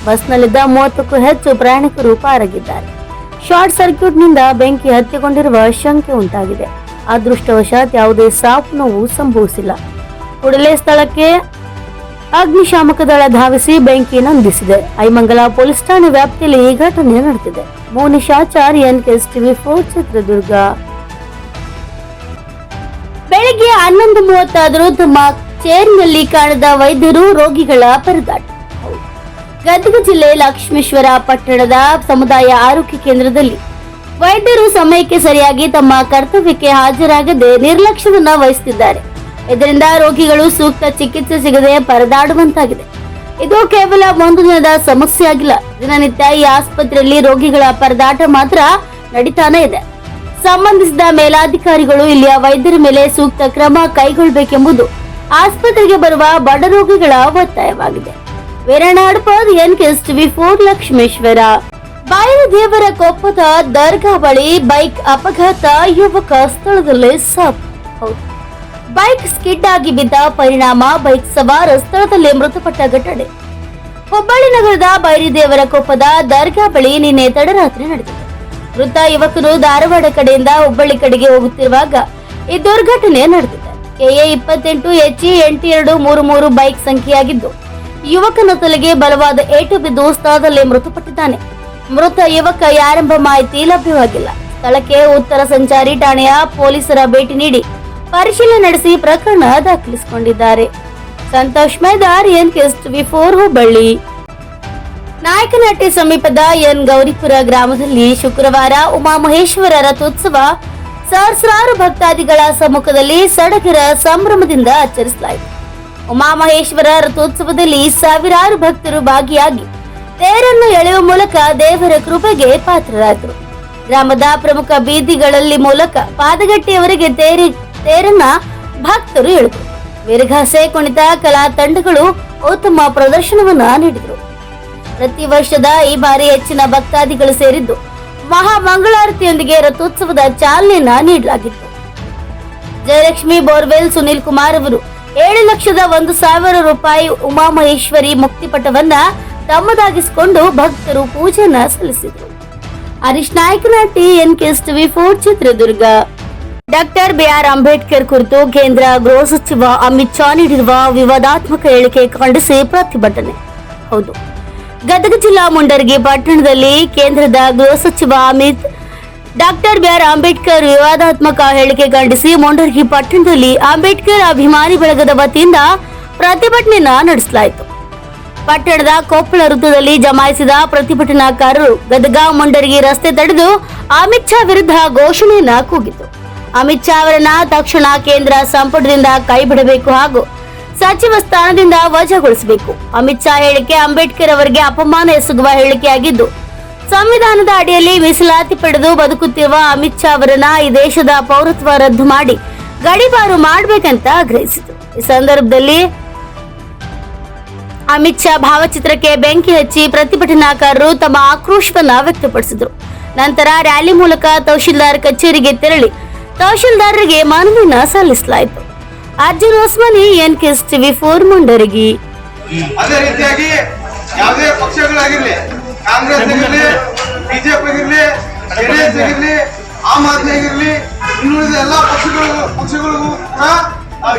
ಬಸ್ನಲ್ಲಿದ್ದ 30ಕ್ಕೂ ಹೆಚ್ಚು ಪ್ರಯಾಣಿಕರು ಪಾರಾಗಿದ್ದಾರೆ. ಶಾರ್ಟ್ ಸರ್ಕ್ಯೂಟ್ನಿಂದ ಬೆಂಕಿ ಹತ್ತಿಕೊಂಡಿರುವ ಶಂಕೆ ಉಂಟಾಗಿದೆ. ಅದೃಷ್ಟವಶಾತ್ ಯಾವುದೇ ಸಾವು ನೋವು ಸಂಭವಿಸಿಲ್ಲ. ಕೂಡಲೇ ಸ್ಥಳಕ್ಕೆ ಅಗ್ನಿಶಾಮಕ ದಳ ಧಾವಿಸಿ ಬೆಂಕಿ ನಂದಿಸಿದೆ. ಐಮಂಗಲ ಪೊಲೀಸ್ ಠಾಣೆ ವ್ಯಾಪ್ತಿಯಲ್ಲಿ ಈ ಘಟನೆ ನಡೆದಿದೆ. ಮೋನಿಶ್ ಆಚಾರ್ಯ, NKS TV4 ಚಿತ್ರದುರ್ಗ. ಬೆಳಗ್ಗೆ 11:30 ತಮ್ಮ ಚೇರ್ನಲ್ಲಿ ಕಾಣದ ವೈದ್ಯರು, ರೋಗಿಗಳ ಪರದಾಟ. ಗದಗ ಜಿಲ್ಲೆ ಲಕ್ಷ್ಮೇಶ್ವರ ಪಟ್ಟಣದ ಸಮುದಾಯ ಆರೋಗ್ಯ ಕೇಂದ್ರದಲ್ಲಿ ವೈದ್ಯರು ಸಮಯಕ್ಕೆ ಸರಿಯಾಗಿ ತಮ್ಮ ಕರ್ತವ್ಯಕ್ಕೆ ಹಾಜರಾಗದೆ ನಿರ್ಲಕ್ಷ್ಯವನ್ನ ವಹಿಸುತ್ತಿದ್ದಾರೆ. ಇದರಿಂದ ರೋಗಿಗಳು ಸೂಕ್ತ ಚಿಕಿತ್ಸೆ ಸಿಗದೆ ಪರದಾಡುವಂತಾಗಿದೆ. ಇದು ಕೇವಲ ಒಂದು ದಿನದ ಸಮಸ್ಯೆ ಆಗಿಲ್ಲ. ದಿನನಿತ್ಯ ಈ ಆಸ್ಪತ್ರೆಯಲ್ಲಿ ರೋಗಿಗಳ ಪರದಾಟ ಮಾತ್ರ ನಡೀತಾನೆ ಇದೆ. ಸಂಬಂಧಿಸಿದ ಮೇಲಾಧಿಕಾರಿಗಳು ಇಲ್ಲಿಯ ವೈದ್ಯರ ಮೇಲೆ ಸೂಕ್ತ ಕ್ರಮ ಕೈಗೊಳ್ಳಬೇಕೆಂಬುದು ಆಸ್ಪತ್ರೆಗೆ ಬರುವ ಬಡ ರೋಗಿಗಳ ಒತ್ತಾಯವಾಗಿದೆ. ವೀರಣ್ಣಾಡ್ಪದ್, NKS TV4 ಲಕ್ಷ್ಮೇಶ್ವರ. ಬೈರದೇವರ ಕೊಪ್ಪದ ದರ್ಗಾ ಬಳಿ ಬೈಕ್ ಅಪಘಾತ, ಯುವಕ ಸ್ಥಳದಲ್ಲೇ ಸಾವು. ಹೌದು, ಬೈಕ್ ಸ್ಕಿಡ್ ಆಗಿ ಬಿದ್ದ ಪರಿಣಾಮ ಬೈಕ್ ಸವಾರ ಸ್ಥಳದಲ್ಲೇ ಮೃತಪಟ್ಟ ಘಟನೆ ಹುಬ್ಬಳ್ಳಿ ನಗರದ ಬೈರದೇವರ ಕೊಪ್ಪದ ದರ್ಗಾ ಬಳಿ ನಿನ್ನೆ ತಡರಾತ್ರಿ ನಡೆದಿದೆ. ಮೃತ ಯುವಕನು ಧಾರವಾಡ ಕಡೆಯಿಂದ ಹುಬ್ಬಳ್ಳಿ ಕಡೆಗೆ ಹೋಗುತ್ತಿರುವಾಗ ಈ ದುರ್ಘಟನೆ ನಡೆದಿದೆ. KA 28 HE 8233 ಬೈಕ್ ಸಂಖ್ಯೆಯಾಗಿದ್ದು, ಯುವಕನ ತಲೆಗೆ ಬಲವಾದ ಏಟು ಬಿದ್ದು ಸ್ಥಳದಲ್ಲೇ ಮೃತಪಟ್ಟಿದ್ದಾನೆ. ಮೃತ ಯುವಕ ಯಾರೆಂಬ ಮಾಹಿತಿ ಲಭ್ಯವಾಗಿಲ್ಲ. ಸ್ಥಳಕ್ಕೆ ಉತ್ತರ ಸಂಚಾರಿ ಠಾಣೆಯ ಪೊಲೀಸರ ಭೇಟಿ ನೀಡಿ ಪರಿಶೀಲನೆ ನಡೆಸಿ ಪ್ರಕರಣ ದಾಖಲಿಸಿಕೊಂಡಿದ್ದಾರೆ. ಸಂತೋಷ್ ಮೇದಾರ್, NKSTV4 ಹುಬ್ಬಳ್ಳಿ. ನಾಯಕನಹಟ್ಟಿ ಸಮೀಪದ ಎನ್ ಗೌರಿಪುರ ಗ್ರಾಮದಲ್ಲಿ ಶುಕ್ರವಾರ ಉಮಾಮಹೇಶ್ವರ ರಥೋತ್ಸವ ಸಹಸ್ರಾರು ಭಕ್ತಾದಿಗಳ ಸಮ್ಮುಖದಲ್ಲಿ ಸಡಗರ ಸಂಭ್ರಮದಿಂದ ಆಚರಿಸಲಾಯಿತು. ಉಮಾಮಹೇಶ್ವರ ರಥೋತ್ಸವದಲ್ಲಿ ಸಾವಿರಾರು ಭಕ್ತರು ಭಾಗಿಯಾಗಿ ತೇರನ್ನು ಎಳೆಯುವ ಮೂಲಕ ದೇವರ ಕೃಪೆಗೆ ಪಾತ್ರರಾದರು. ಗ್ರಾಮದ ಪ್ರಮುಖ ಬೀದಿಗಳಲ್ಲಿ ಮೂಲಕ ಪಾದಗಟ್ಟೆಯವರೆಗೆ ತೇರನ್ನ ಭಕ್ತರು ಎಳೆದರು. ವೀರಗಾಸೆ ಕುಣಿತ ಕಲಾ ತಂಡಗಳು ಉತ್ತಮ ಪ್ರದರ್ಶನವನ್ನ ನೀಡಿದರು. ಪ್ರತಿ ವರ್ಷದ ಈ ಬಾರಿ ಹೆಚ್ಚಿನ ಭಕ್ತಾದಿಗಳು ಸೇರಿದ್ದು ಮಹಾ ಮಂಗಳಾರತಿಯೊಂದಿಗೆ ರಥೋತ್ಸವದ ಚಾಲನೆಯನ್ನ ನೀಡಲಾಗಿತ್ತು. ಜಯಲಕ್ಷ್ಮಿ ಬೋರ್ವೆಲ್ ಸುನೀಲ್ ಕುಮಾರ್ ಅವರು 7,01,000 ರೂಪಾಯಿ ಉಮಾಮಹೇಶ್ವರಿ ಮುಕ್ತಿಪಟವನ್ನ ತಮ್ಮದಾಗಿಸಿಕೊಂಡು ಭಕ್ತರು ಪೂಜೆಯನ್ನ ಸಲ್ಲಿಸಿದರು. Harish Nayakanahatti, NKSTV4 Chitradurga. Doctor BR Ambedkar ಕುರಿತು ಕೇಂದ್ರ ಗೃಹ ಸಚಿವ ಅಮಿತ್ ಶಾ ನೀಡಿರುವ ವಿವಾದಾತ್ಮಕ ಹೇಳಿಕೆ ಖಂಡಿಸಿ ಪ್ರತಿಭಟನೆ. ಹೌದು, ಗದಗ ಜಿಲ್ಲಾ ಮುಂಡರಗಿ ಪಟ್ಟಣದಲ್ಲಿ ಕೇಂದ್ರದ ಗೃಹ ಸಚಿವ ಡಾಕ್ಟರ್ BR ಅಂಬೇಡ್ಕರ್ ವಿವಾದಾತ್ಮಕ ಹೇಳಿಕೆ ಖಂಡಿಸಿ ಮುಂಡರಗಿ ಪಟ್ಟಣದಲ್ಲಿ ಅಂಬೇಡ್ಕರ್ ಅಭಿಮಾನಿ ಬಳಗದ ವತಿಯಿಂದ ಪ್ರತಿಭಟನೆಯನ್ನ ನಡೆಸಲಾಯಿತು. ಪಟ್ಟಣದ ಕೊಪ್ಪಳ ವೃತ್ತದಲ್ಲಿ ಜಮಾಯಿಸಿದ ಪ್ರತಿಭಟನಾಕಾರರು ಗದಗ ಮುಂಡರಗಿ ರಸ್ತೆ ತಡೆದು ಅಮಿತ್ ಶಾ ವಿರುದ್ಧ ಘೋಷಣೆಯನ್ನ ಕೂಗಿತು. ಅಮಿತ್ ಶಾ ಅವರನ್ನ ತಕ್ಷಣ ಕೇಂದ್ರ ಸಂಪುಟದಿಂದ ಕೈಬಿಡಬೇಕು ಹಾಗೂ ಸಚಿವ ಸ್ಥಾನದಿಂದ ವಜಾಗೊಳಿಸಬೇಕು. ಅಮಿತ್ ಶಾ ಹೇಳಿಕೆ ಅಂಬೇಡ್ಕರ್ ಅವರಿಗೆ ಅಪಮಾನ ಎಸಗುವ ಹೇಳಿಕೆಯಾಗಿದ್ದು, ಸಂವಿಧಾನದ ಅಡಿಯಲ್ಲಿ ಮೀಸಲಾತಿ ಪಡೆದು ಬದುಕುತ್ತಿರುವ ಅಮಿತ್ ಶಾ ಅವರನ್ನ ಈ ದೇಶದ ಪೌರತ್ವ ರದ್ದು ಮಾಡಿ ಗಡೀಪಾರು ಮಾಡಬೇಕಂತ ಆಗ್ರಹಿಸಿತು. ಈ ಸಂದರ್ಭದಲ್ಲಿ ಅಮಿತ್ ಶಾ ಭಾವಚಿತ್ರಕ್ಕೆ ಬೆಂಕಿ ಹಚ್ಚಿ ಪ್ರತಿಭಟನಾಕಾರರು ತಮ್ಮ ಆಕ್ರೋಶವನ್ನ ವ್ಯಕ್ತಪಡಿಸಿದರು. ನಂತರ ರ್ಯಾಲಿ ಮೂಲಕ ತಹಶೀಲ್ದಾರ್ ಕಚೇರಿಗೆ ತೆರಳಿ ತಹಶೀಲ್ದಾರರಿಗೆ ಮನವಿಯನ್ನ ಸಲ್ಲಿಸಲಾಯಿತು. ಅರ್ಜುನ್ ಹೊಸ್ಮನಿ, NKSTV4 ಮುಂಡರಗಿ. ಅದೇ ರೀತಿಯಾಗಿ ಯಾವುದೇ ಪಕ್ಷಗಳಾಗಿರ್ಲಿ, ಕಾಂಗ್ರೆಸ್ ಆಗಿರ್ಲಿ, ಬಿಜೆಪಿ ಆಗಿರ್ಲಿ, ಜೆಡಿಎಸ್ ಆಗಿರ್ಲಿ, ಆಮ್ ಆದ್ಮಿ ಆಗಿರ್ಲಿ, ಇನ್ನುಳಿದ ಎಲ್ಲಾ ಪಕ್ಷಗಳಿಗೂ ಕೂಡ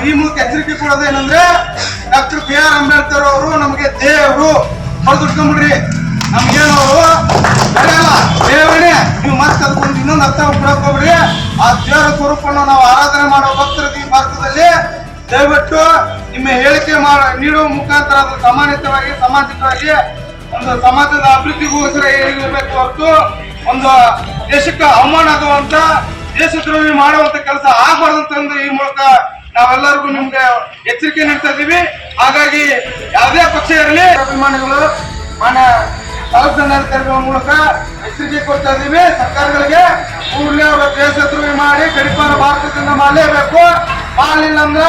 ಈ ಮೂಲಕ ಎಚ್ಚರಿಕೆ ಕೊಡೋದೇನಂದ್ರೆ ಡಾಕ್ಟರ್ BR ಅಂಬೇಡ್ಕರ್ ಅವರು ನಮಗೆ ದೇವರು ಹೊರದುಟ್ಕೊಂಡ್ಬಿಡ್ರಿ, ನಮ್ಗೇನು ಅವರು ಬರೆಯಲ್ಲ ದೇವರೇ, ನೀವು ಮತ್ತೆ ಅದಕ್ಕೊಂದು ಇನ್ನೊಂದು ಅರ್ಥ ಕೊಡಕ್ ಹೋಗ್ಬಿಡ್ರಿ. ಆ ದೇವರ ಸ್ವರೂಪವನ್ನು ನಾವು ಆರಾಧನೆ ಮಾಡೋ ಭಕ್ತರು ಈ ಭಾರತದಲ್ಲಿ ದಯವಿಟ್ಟು ನಿಮ್ಮ ಹೇಳಿಕೆ ನೀಡುವ ಮುಖಾಂತರ ಅದು ಸಾಮಾಜಿಕವಾಗಿ ಒಂದು ಸಮಾಜದ ಅಭಿವೃದ್ಧಿಗೋಸ್ಕರ ಹೇಳಿರ್ಬೇಕು ಹೊರತು ಒಂದು ದೇಶಕ್ಕೆ ಅವಮಾನ ಆಗುವಂತ ದೇಶದ್ರೋಹಿ ಮಾಡುವಂತ ಕೆಲಸ ಆಗಬಾರ್ದಂತಂದು ಈ ಮೂಲಕ ನಾವೆಲ್ಲರಿಗೂ ನಿಮ್ಗೆ ಎಚ್ಚರಿಕೆ ನೀಡ್ತಾ ಇದ್ದೀವಿ. ಹಾಗಾಗಿ ಯಾವುದೇ ಪಕ್ಷ ಇರಲಿ, ಅಭಿಮಾನಿಗಳು ಮಾನ್ಯ ತಾಲೂಕು ಮೂಲಕ ಎಚ್ಚರಿಕೆ ಕೊಡ್ತಾ ಇದ್ದೀವಿ ಸರ್ಕಾರಗಳಿಗೆ. ಕೂಡಲೇ ಅವರ ದೇಶದ್ರೋಹಿ ಮಾಡಿ ಗಡೀಪಾರ ಭಾರತದಿಂದ ಮಾಡಲೇಬೇಕು. ಮಾಡಲಿಲ್ಲ ಅಂದ್ರೆ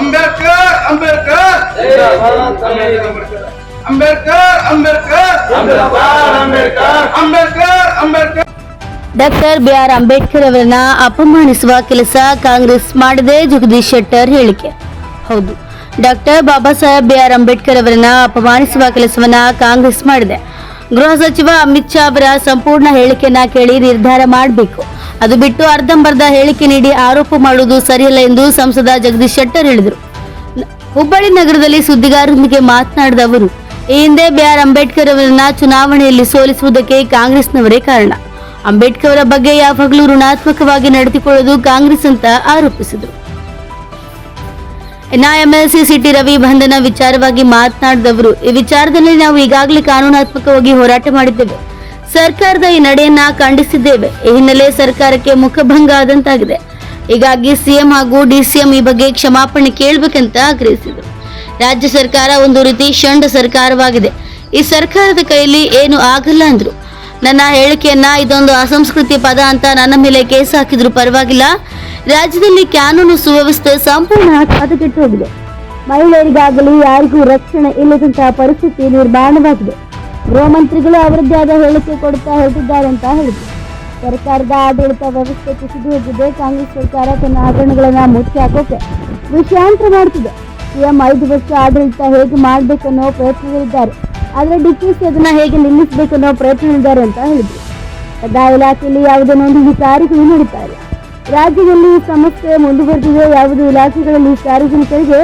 ಅಂಬೇಡ್ಕರ್ ಅಂಬೇಡ್ಕರ್ ಅಂಬೇಡ್ಕರ್ ಅಂಬೇಡ್ಕರ್ ಅಂಬೇಡ್ಕರ್ ಅಂಬೇಡ್ಕರ್. ಡಾಕ್ಟರ್ BR ಅಂಬೇಡ್ಕರ್ ಅವರನ್ನ ಅಪಮಾನಿಸುವ ಕೆಲಸ ಕಾಂಗ್ರೆಸ್ ಮಾಡಿದೆ, ಜಗದೀಶ್ ಶೆಟ್ಟರ್ ಹೇಳಿಕೆ. ಹೌದು, ಡಾಕ್ಟರ್ ಬಾಬಾ ಸಾಹೇಬ್ BR ಅಂಬೇಡ್ಕರ್ ಅವರನ್ನ ಅಪಮಾನಿಸುವ ಕೆಲಸವನ್ನ ಕಾಂಗ್ರೆಸ್ ಮಾಡಿದೆ. ಗೃಹ ಸಚಿವ ಅಮಿತ್ ಶಾ ಅವರ ಸಂಪೂರ್ಣ ಹೇಳಿಕೆಯನ್ನ ಕೇಳಿ ನಿರ್ಧಾರ ಮಾಡಬೇಕು. ಅದು ಬಿಟ್ಟು ಅರ್ಧಂಬರ್ಧ ಹೇಳಿಕೆ ನೀಡಿ ಆರೋಪ ಮಾಡುವುದು ಸರಿಯಲ್ಲ ಎಂದು ಸಂಸದ ಜಗದೀಶ್ ಶೆಟ್ಟರ್ ಹೇಳಿದರು. ಹುಬ್ಬಳ್ಳಿ ನಗರದಲ್ಲಿ ಸುದ್ದಿಗಾರರೊಂದಿಗೆ ಮಾತನಾಡಿದ ಅವರು, ಈ ಹಿಂದೆ BR ಅಂಬೇಡ್ಕರ್ ಅವರನ್ನ ಚುನಾವಣೆಯಲ್ಲಿ ಸೋಲಿಸುವುದಕ್ಕೆ ಕಾಂಗ್ರೆಸ್ನವರೇ ಕಾರಣ. ಅಂಬೇಡ್ಕರ್ ಅವರ ಬಗ್ಗೆ ಯಾವಾಗಲೂ ಋಣಾತ್ಮಕವಾಗಿ ನಡೆದುಕೊಳ್ಳುವುದು ಕಾಂಗ್ರೆಸ್ ಅಂತ ಆರೋಪಿಸಿದರು. MLC ಸಿಟಿ ರವಿ ಬಂಧನ ವಿಚಾರವಾಗಿ ಮಾತನಾಡಿದವರು, ಈ ವಿಚಾರದಲ್ಲಿ ನಾವು ಈಗಾಗಲೇ ಕಾನೂನಾತ್ಮಕವಾಗಿ ಹೋರಾಟ ಮಾಡಿದ್ದೇವೆ. ಸರ್ಕಾರದ ಈ ನಡೆಯನ್ನ ಖಂಡಿಸಿದ್ದೇವೆ. ಈ ಹಿನ್ನೆಲೆ ಸರ್ಕಾರಕ್ಕೆ ಮುಖಭಂಗ ಆದಂತಾಗಿದೆ. ಹೀಗಾಗಿ CM ಹಾಗೂ DCM ಈ ಬಗ್ಗೆ ಕ್ಷಮಾಪಣೆ ಕೇಳಬೇಕಂತ ಆಗ್ರಹಿಸಿದರು. ರಾಜ್ಯ ಸರ್ಕಾರ ಒಂದು ರೀತಿ ಷಂಡ ಸರ್ಕಾರವಾಗಿದೆ. ಈ ಸರ್ಕಾರದ ಕೈಯಲ್ಲಿ ಏನು ಆಗಲ್ಲ ಅಂದ್ರು. ನನ್ನ ಹೇಳಿಕೆಯನ್ನ ಇದೊಂದು ಅಸಂಸ್ಕೃತಿ ಪದ ಅಂತ ನನ್ನ ಮೇಲೆ ಕೇಸ್ ಹಾಕಿದ್ರು ಪರವಾಗಿಲ್ಲ. ರಾಜ್ಯದಲ್ಲಿ ಕಾನೂನು ಸುವ್ಯವಸ್ಥೆ ಸಂಪೂರ್ಣ ಹದಗೆಟ್ಟು ಹೋಗಿದೆ. ಮಹಿಳೆಯರಿಗಾಗಲಿ ಯಾರಿಗೂ ರಕ್ಷಣೆ ಇಲ್ಲದಂತಹ ಪರಿಸ್ಥಿತಿ ನಿರ್ಮಾಣವಾಗಿದೆ. ಗೃಹ ಮಂತ್ರಿಗಳು ಅವರದ್ದೇ ಆದ ಹೇಳಿಕೆ ಕೊಡುತ್ತಾ ಹೊರಟಿದ್ದಾರೆ ಅಂತ ಹೇಳಿದರು. ಸರ್ಕಾರದ ಆಡಳಿತ ವ್ಯವಸ್ಥೆ ಕುಸಿದು ಹೋಗಿದೆ. ಕಾಂಗ್ರೆಸ್ ಸರ್ಕಾರ ತನ್ನ ಹಗರಣಗಳನ್ನ ಮುಚ್ಚಿ ಹಾಕೋಕೆ ವಿಷಯಾಂತರ ಮಾಡುತ್ತಿದೆ. CM 5 ವರ್ಷ ಆಡಳಿತ ಹೇಗೆ ಮಾಡಬೇಕನ್ನೋ ಪ್ರಯತ್ನಗಳಿದ್ದಾರೆ. ಆದರೆ DKC ಅದನ್ನ ಹೇಗೆ ನಿಲ್ಲಿಸಬೇಕನ್ನೋ ಪ್ರಯತ್ನಗಳಿದ್ದಾರೆ ಅಂತ ಹೇಳಿದ್ರು. ಕಂದಾಯ ಇಲಾಖೆಯಲ್ಲಿ ಯಾವುದೇ ನೋಂದಣಿ ಕಾರ್ಯಗಳು ನಡೀತಾ ಇಲ್ಲ. ರಾಜ್ಯದಲ್ಲಿ ಸಮಸ್ಯೆ ಮುಂದುವರೆದಿದೆ. ಯಾವುದೇ ಇಲಾಖೆಗಳಲ್ಲಿ ಸಾರ್ವಜನಿಕರಿಗೆ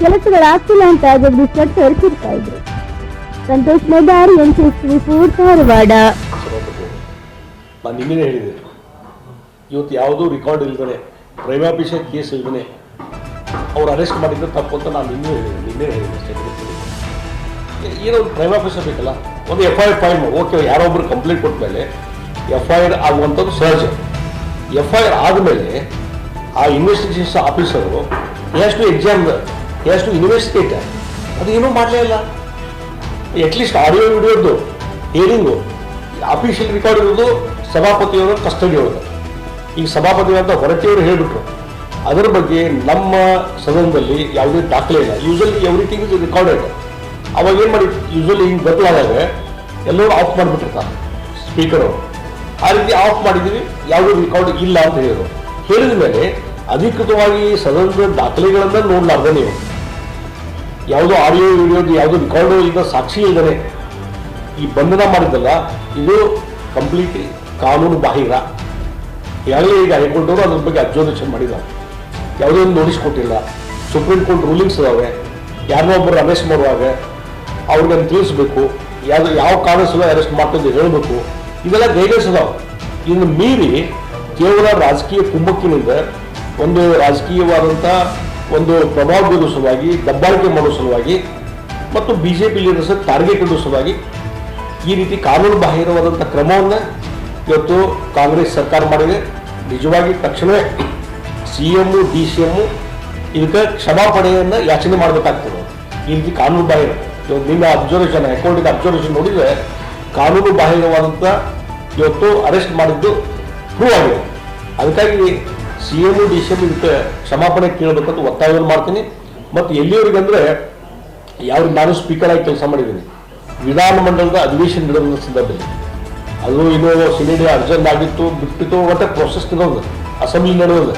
ಕೆಲಸಗಳಾಗ್ತಿಲ್ಲ ಅಂತ ಜಗದೀಶ್ ಶೆಟ್ಟರ್ ತಿಳಿಸ್ತಾ ಇದ್ರು. ಸಂತೋಷ್ ನದಾರ್, NC64 ಧಾರವಾಡ. ನಾನು ನಿನ್ನೆ ಹೇಳಿದೆ, ಇವತ್ತು ಯಾವುದೂ ರೆಕಾರ್ಡ್ ಇಲ್ದೇ ಪ್ರೈಮಾಪಿಷ ಕೇಸ್ ಇಲ್ದೇ ಅವ್ರು ಅರೆಸ್ಟ್ ಮಾಡಿದ್ದು ತಪ್ಪು ಅಂತ ನಾನು ನಿನ್ನೆ ಹೇಳಿದೆ ಸ್ಟೇಟ್ಮೆಂಟ್. ಏನೋ ಒಂದು ಪ್ರೈಮಾಪಿಷ ಬೇಕಲ್ಲ, ಒಂದು FIR ಫೈಲ್ ಓಕೆ, ಯಾರೊಬ್ಬರು ಕಂಪ್ಲೇಂಟ್ ಕೊಟ್ಟ ಮೇಲೆ FIR ಆಗುವಂಥದ್ದು ಸಹಜ. FIR ಆದಮೇಲೆ ಆ investigation officer has to exam, has to investigate. ಅದು ಏನೂ ಮಾಡಲೇ ಇಲ್ಲ. ಅಟ್ಲೀಸ್ಟ್ ಆಡಿಯೋ ವಿಡಿಯೋದು ಹಿಯರಿಂಗು ಆಫೀಷಿಯಲ್ ರೆಕಾರ್ಡ್ ಇರೋದು ಸಭಾಪತಿಯವರು ಕಸ್ಟಡಿ ಒಳಗೆ. ಈಗ ಸಭಾಪತಿ ಅಂತ ಹೊರಟಿಯವರು ಹೇಳಿಬಿಟ್ರು, ಅದರ ಬಗ್ಗೆ ನಮ್ಮ ಸದನದಲ್ಲಿ ಯಾವುದೇ ದಾಖಲೆ ಇಲ್ಲ. Usually everything is recorded. ಅವಾಗ ಏನು ಮಾಡಿ, ಯೂಶಲಿ ಹಿಂಗೆ ಬದಲಾದಾಗ ಎಲ್ಲರೂ ಆಫ್ ಮಾಡಿಬಿಟ್ಟಿರ್ತಾರೆ ಸ್ಪೀಕರು. ಆ ರೀತಿ ಆಫ್ ಮಾಡಿದ್ದೀವಿ, ಯಾವುದೂ ರೆಕಾರ್ಡ್ ಇಲ್ಲ ಅಂತ ಹೇಳಿದರು. ಹೇಳಿದ ಮೇಲೆ ಅಧಿಕೃತವಾಗಿ ಸದನದ ದಾಖಲೆಗಳನ್ನು ನೋಡಲಾರ್ದೆ ನೀವು ಯಾವುದೋ ಆಡಿಯೋ ವಿಡಿಯೋದು ಯಾವುದೋ ರೆಕಾರ್ಡು ಈಗ ಸಾಕ್ಷಿ ಇಲ್ಲದೆ ಈ ಬಂಧನ ಮಾಡಿದ್ದಲ್ಲ, ಇದು ಕಂಪ್ಲೀಟ್ ಕಾನೂನು ಬಾಹಿರ. ಈಗಾಗಲೇ ಈಗ ಹೈಕೋರ್ಟವರು ಅದ್ರ ಬಗ್ಗೆ ಅಬ್ಸರ್ವೇಷನ್ ಮಾಡಿದ್ದಾರೆ. ಯಾವುದೇ ಒಂದು ನೋಟಿಸ್ ಕೊಟ್ಟಿಲ್ಲ. ಸುಪ್ರೀಂ ಕೋರ್ಟ್ ರೂಲಿಂಗ್ಸ್ ಇದಾವೆ. ಯಾರನ್ನೋ ಒಬ್ಬರು ಅರೆಸ್ಟ್ ಮಾಡುವಾಗ ಅವ್ರಿಗೆ ತಿಳಿಸ್ಬೇಕು, ಯಾವ ಕಾರಣಸಲ ಅರೆಸ್ಟ್ ಮಾಡ್ಕೊಂಡು ಹೇಳಬೇಕು. ಇದೆಲ್ಲ ಗೈಡೆನ್ಸ್ ಇದಾವೆ. ಇನ್ನು ಮೀರಿ ಕೇವಲ ರಾಜಕೀಯ ಕುಮ್ಮಕ್ಕಿನಿಂದ ಒಂದು ರಾಜಕೀಯವಾದಂಥ ಒಂದು ಪ್ರಭಾವ ಬೀರುವ ಸಲುವಾಗಿ, ದಬ್ಬಾಳಿಕೆ ಮಾಡುವ ಸಲುವಾಗಿ ಮತ್ತು BJP ಲೀಡರ್ಸ್ ಟಾರ್ಗೆಟ್ ಇಡುವ ಸಲುವಾಗಿ ಈ ರೀತಿ ಕಾನೂನು ಬಾಹಿರವಾದಂಥ ಕ್ರಮವನ್ನು ಇವತ್ತು ಕಾಂಗ್ರೆಸ್ ಸರ್ಕಾರ ಮಾಡಿದೆ. ನಿಜವಾಗಿ ತಕ್ಷಣವೇ CM DCM ಇದಕ್ಕೆ ಕ್ಷಮಾಪಣೆಯನ್ನು ಯಾಚನೆ ಮಾಡಬೇಕಾಗ್ತದೆ. ಈ ರೀತಿ ಕಾನೂನು ಬಾಹಿರ ಇವತ್ತು ನಿಮ್ಮ ಅಬ್ಸರ್ವೇಷನ್, ಹೈಕೋರ್ಟಿನ ಅಬ್ಸರ್ವೇಷನ್ ನೋಡಿದರೆ ಕಾನೂನು ಬಾಹಿರವಾದಂಥ ಇವತ್ತು ಅರೆಸ್ಟ್ ಮಾಡಿದ್ದು ಪ್ರೂವ್ ಆಗಿದೆ. ಅದಕ್ಕಾಗಿ CM DCM ಇದಕ್ಕೆ ಕ್ಷಮಾಪಣೆ ಕೇಳಬೇಕಂತ ಒತ್ತಾಯವನ್ನು ಮಾಡ್ತೀನಿ. ಮತ್ತು ಎಲ್ಲಿವರೆಗೆ ಅಂದರೆ ನಾನು ಸ್ಪೀಕರ್ ಆಗಿ ಕೆಲಸ ಮಾಡಿದ್ದೀನಿ. ವಿಧಾನಮಂಡಲದ ಅಧಿವೇಶನ ನಡೆದ ಸಂದರ್ಭದಲ್ಲಿ ಅದು ಇನ್ನೂ ಸಿನಿಡಿ ಅರ್ಜೆಂಟ್ ಆಗಿತ್ತು, ಬಿಟ್ಟಿತ್ತು, ಮತ್ತೆ ಪ್ರೊಸೆಸ್ ನಡೆಯೋದು, ಅಸೆಂಬ್ಲಿ ನಡೆಯೋದು.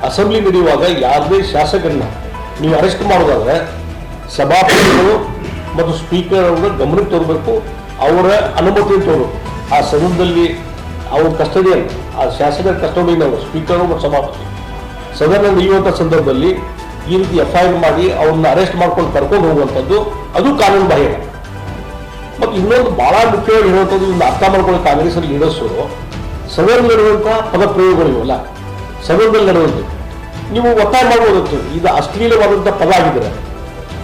ಅಸೆಂಬ್ಲಿ ನಡೆಯುವಾಗ ಯಾವುದೇ ಶಾಸಕರನ್ನ ನೀವು ಅರೆಸ್ಟ್ ಮಾಡೋದಾದ್ರೆ ಸಭಾಪತಿಗಳು ಮತ್ತು ಸ್ಪೀಕರ್ ಅವರ ಗಮನಕ್ಕೆ ತರಬೇಕು, ಅವರ ಅನುಮತಿಯನ್ನು ತರಬೇಕು. ಆ ಸದನದಲ್ಲಿ ಅವ್ರ ಕಸ್ಟಡಿಯನ್ನು, ಆ ಶಾಸಕರ ಕಸ್ಟಡಿಯನ್ನು ಸ್ಪೀಕರ್ ಮತ್ತು ಸಭಾಪತಿ ಸದನ ನಡೆಯುವಂಥ ಸಂದರ್ಭದಲ್ಲಿ ಈ ರೀತಿ FIR ಮಾಡಿ ಅವ್ರನ್ನ ಅರೆಸ್ಟ್ ಮಾಡ್ಕೊಂಡು ಕರ್ಕೊಂಡು ಹೋಗುವಂಥದ್ದು ಅದು ಕಾನೂನು ಬಾಹಿರ. ಮತ್ತು ಇನ್ನೊಂದು ಭಾಳ ಮುಖ್ಯವಾಗಿ ಹೇಳುವಂಥದ್ದು, ಇದನ್ನು ಅರ್ಥ ಮಾಡ್ಕೊಳ್ಳೋ ಕಾಂಗ್ರೆಸ್ಸಲ್ಲಿ ಲೀಡರ್ಸರು, ಸದನದಲ್ಲಿ ನಡೆಯುವಂಥ ಪದಪ್ರಯೋಗಗಳಿವಲ್ಲ, ಸದನದಲ್ಲಿ ನಡೆಯುವಂಥ ನೀವು ಒತ್ತಾಯ ಮಾಡ್ಬೋದಿತ್ತು. ಇದು ಅಶ್ಲೀಲವಾದಂಥ ಪದ ಆಗಿದ್ದರೆ,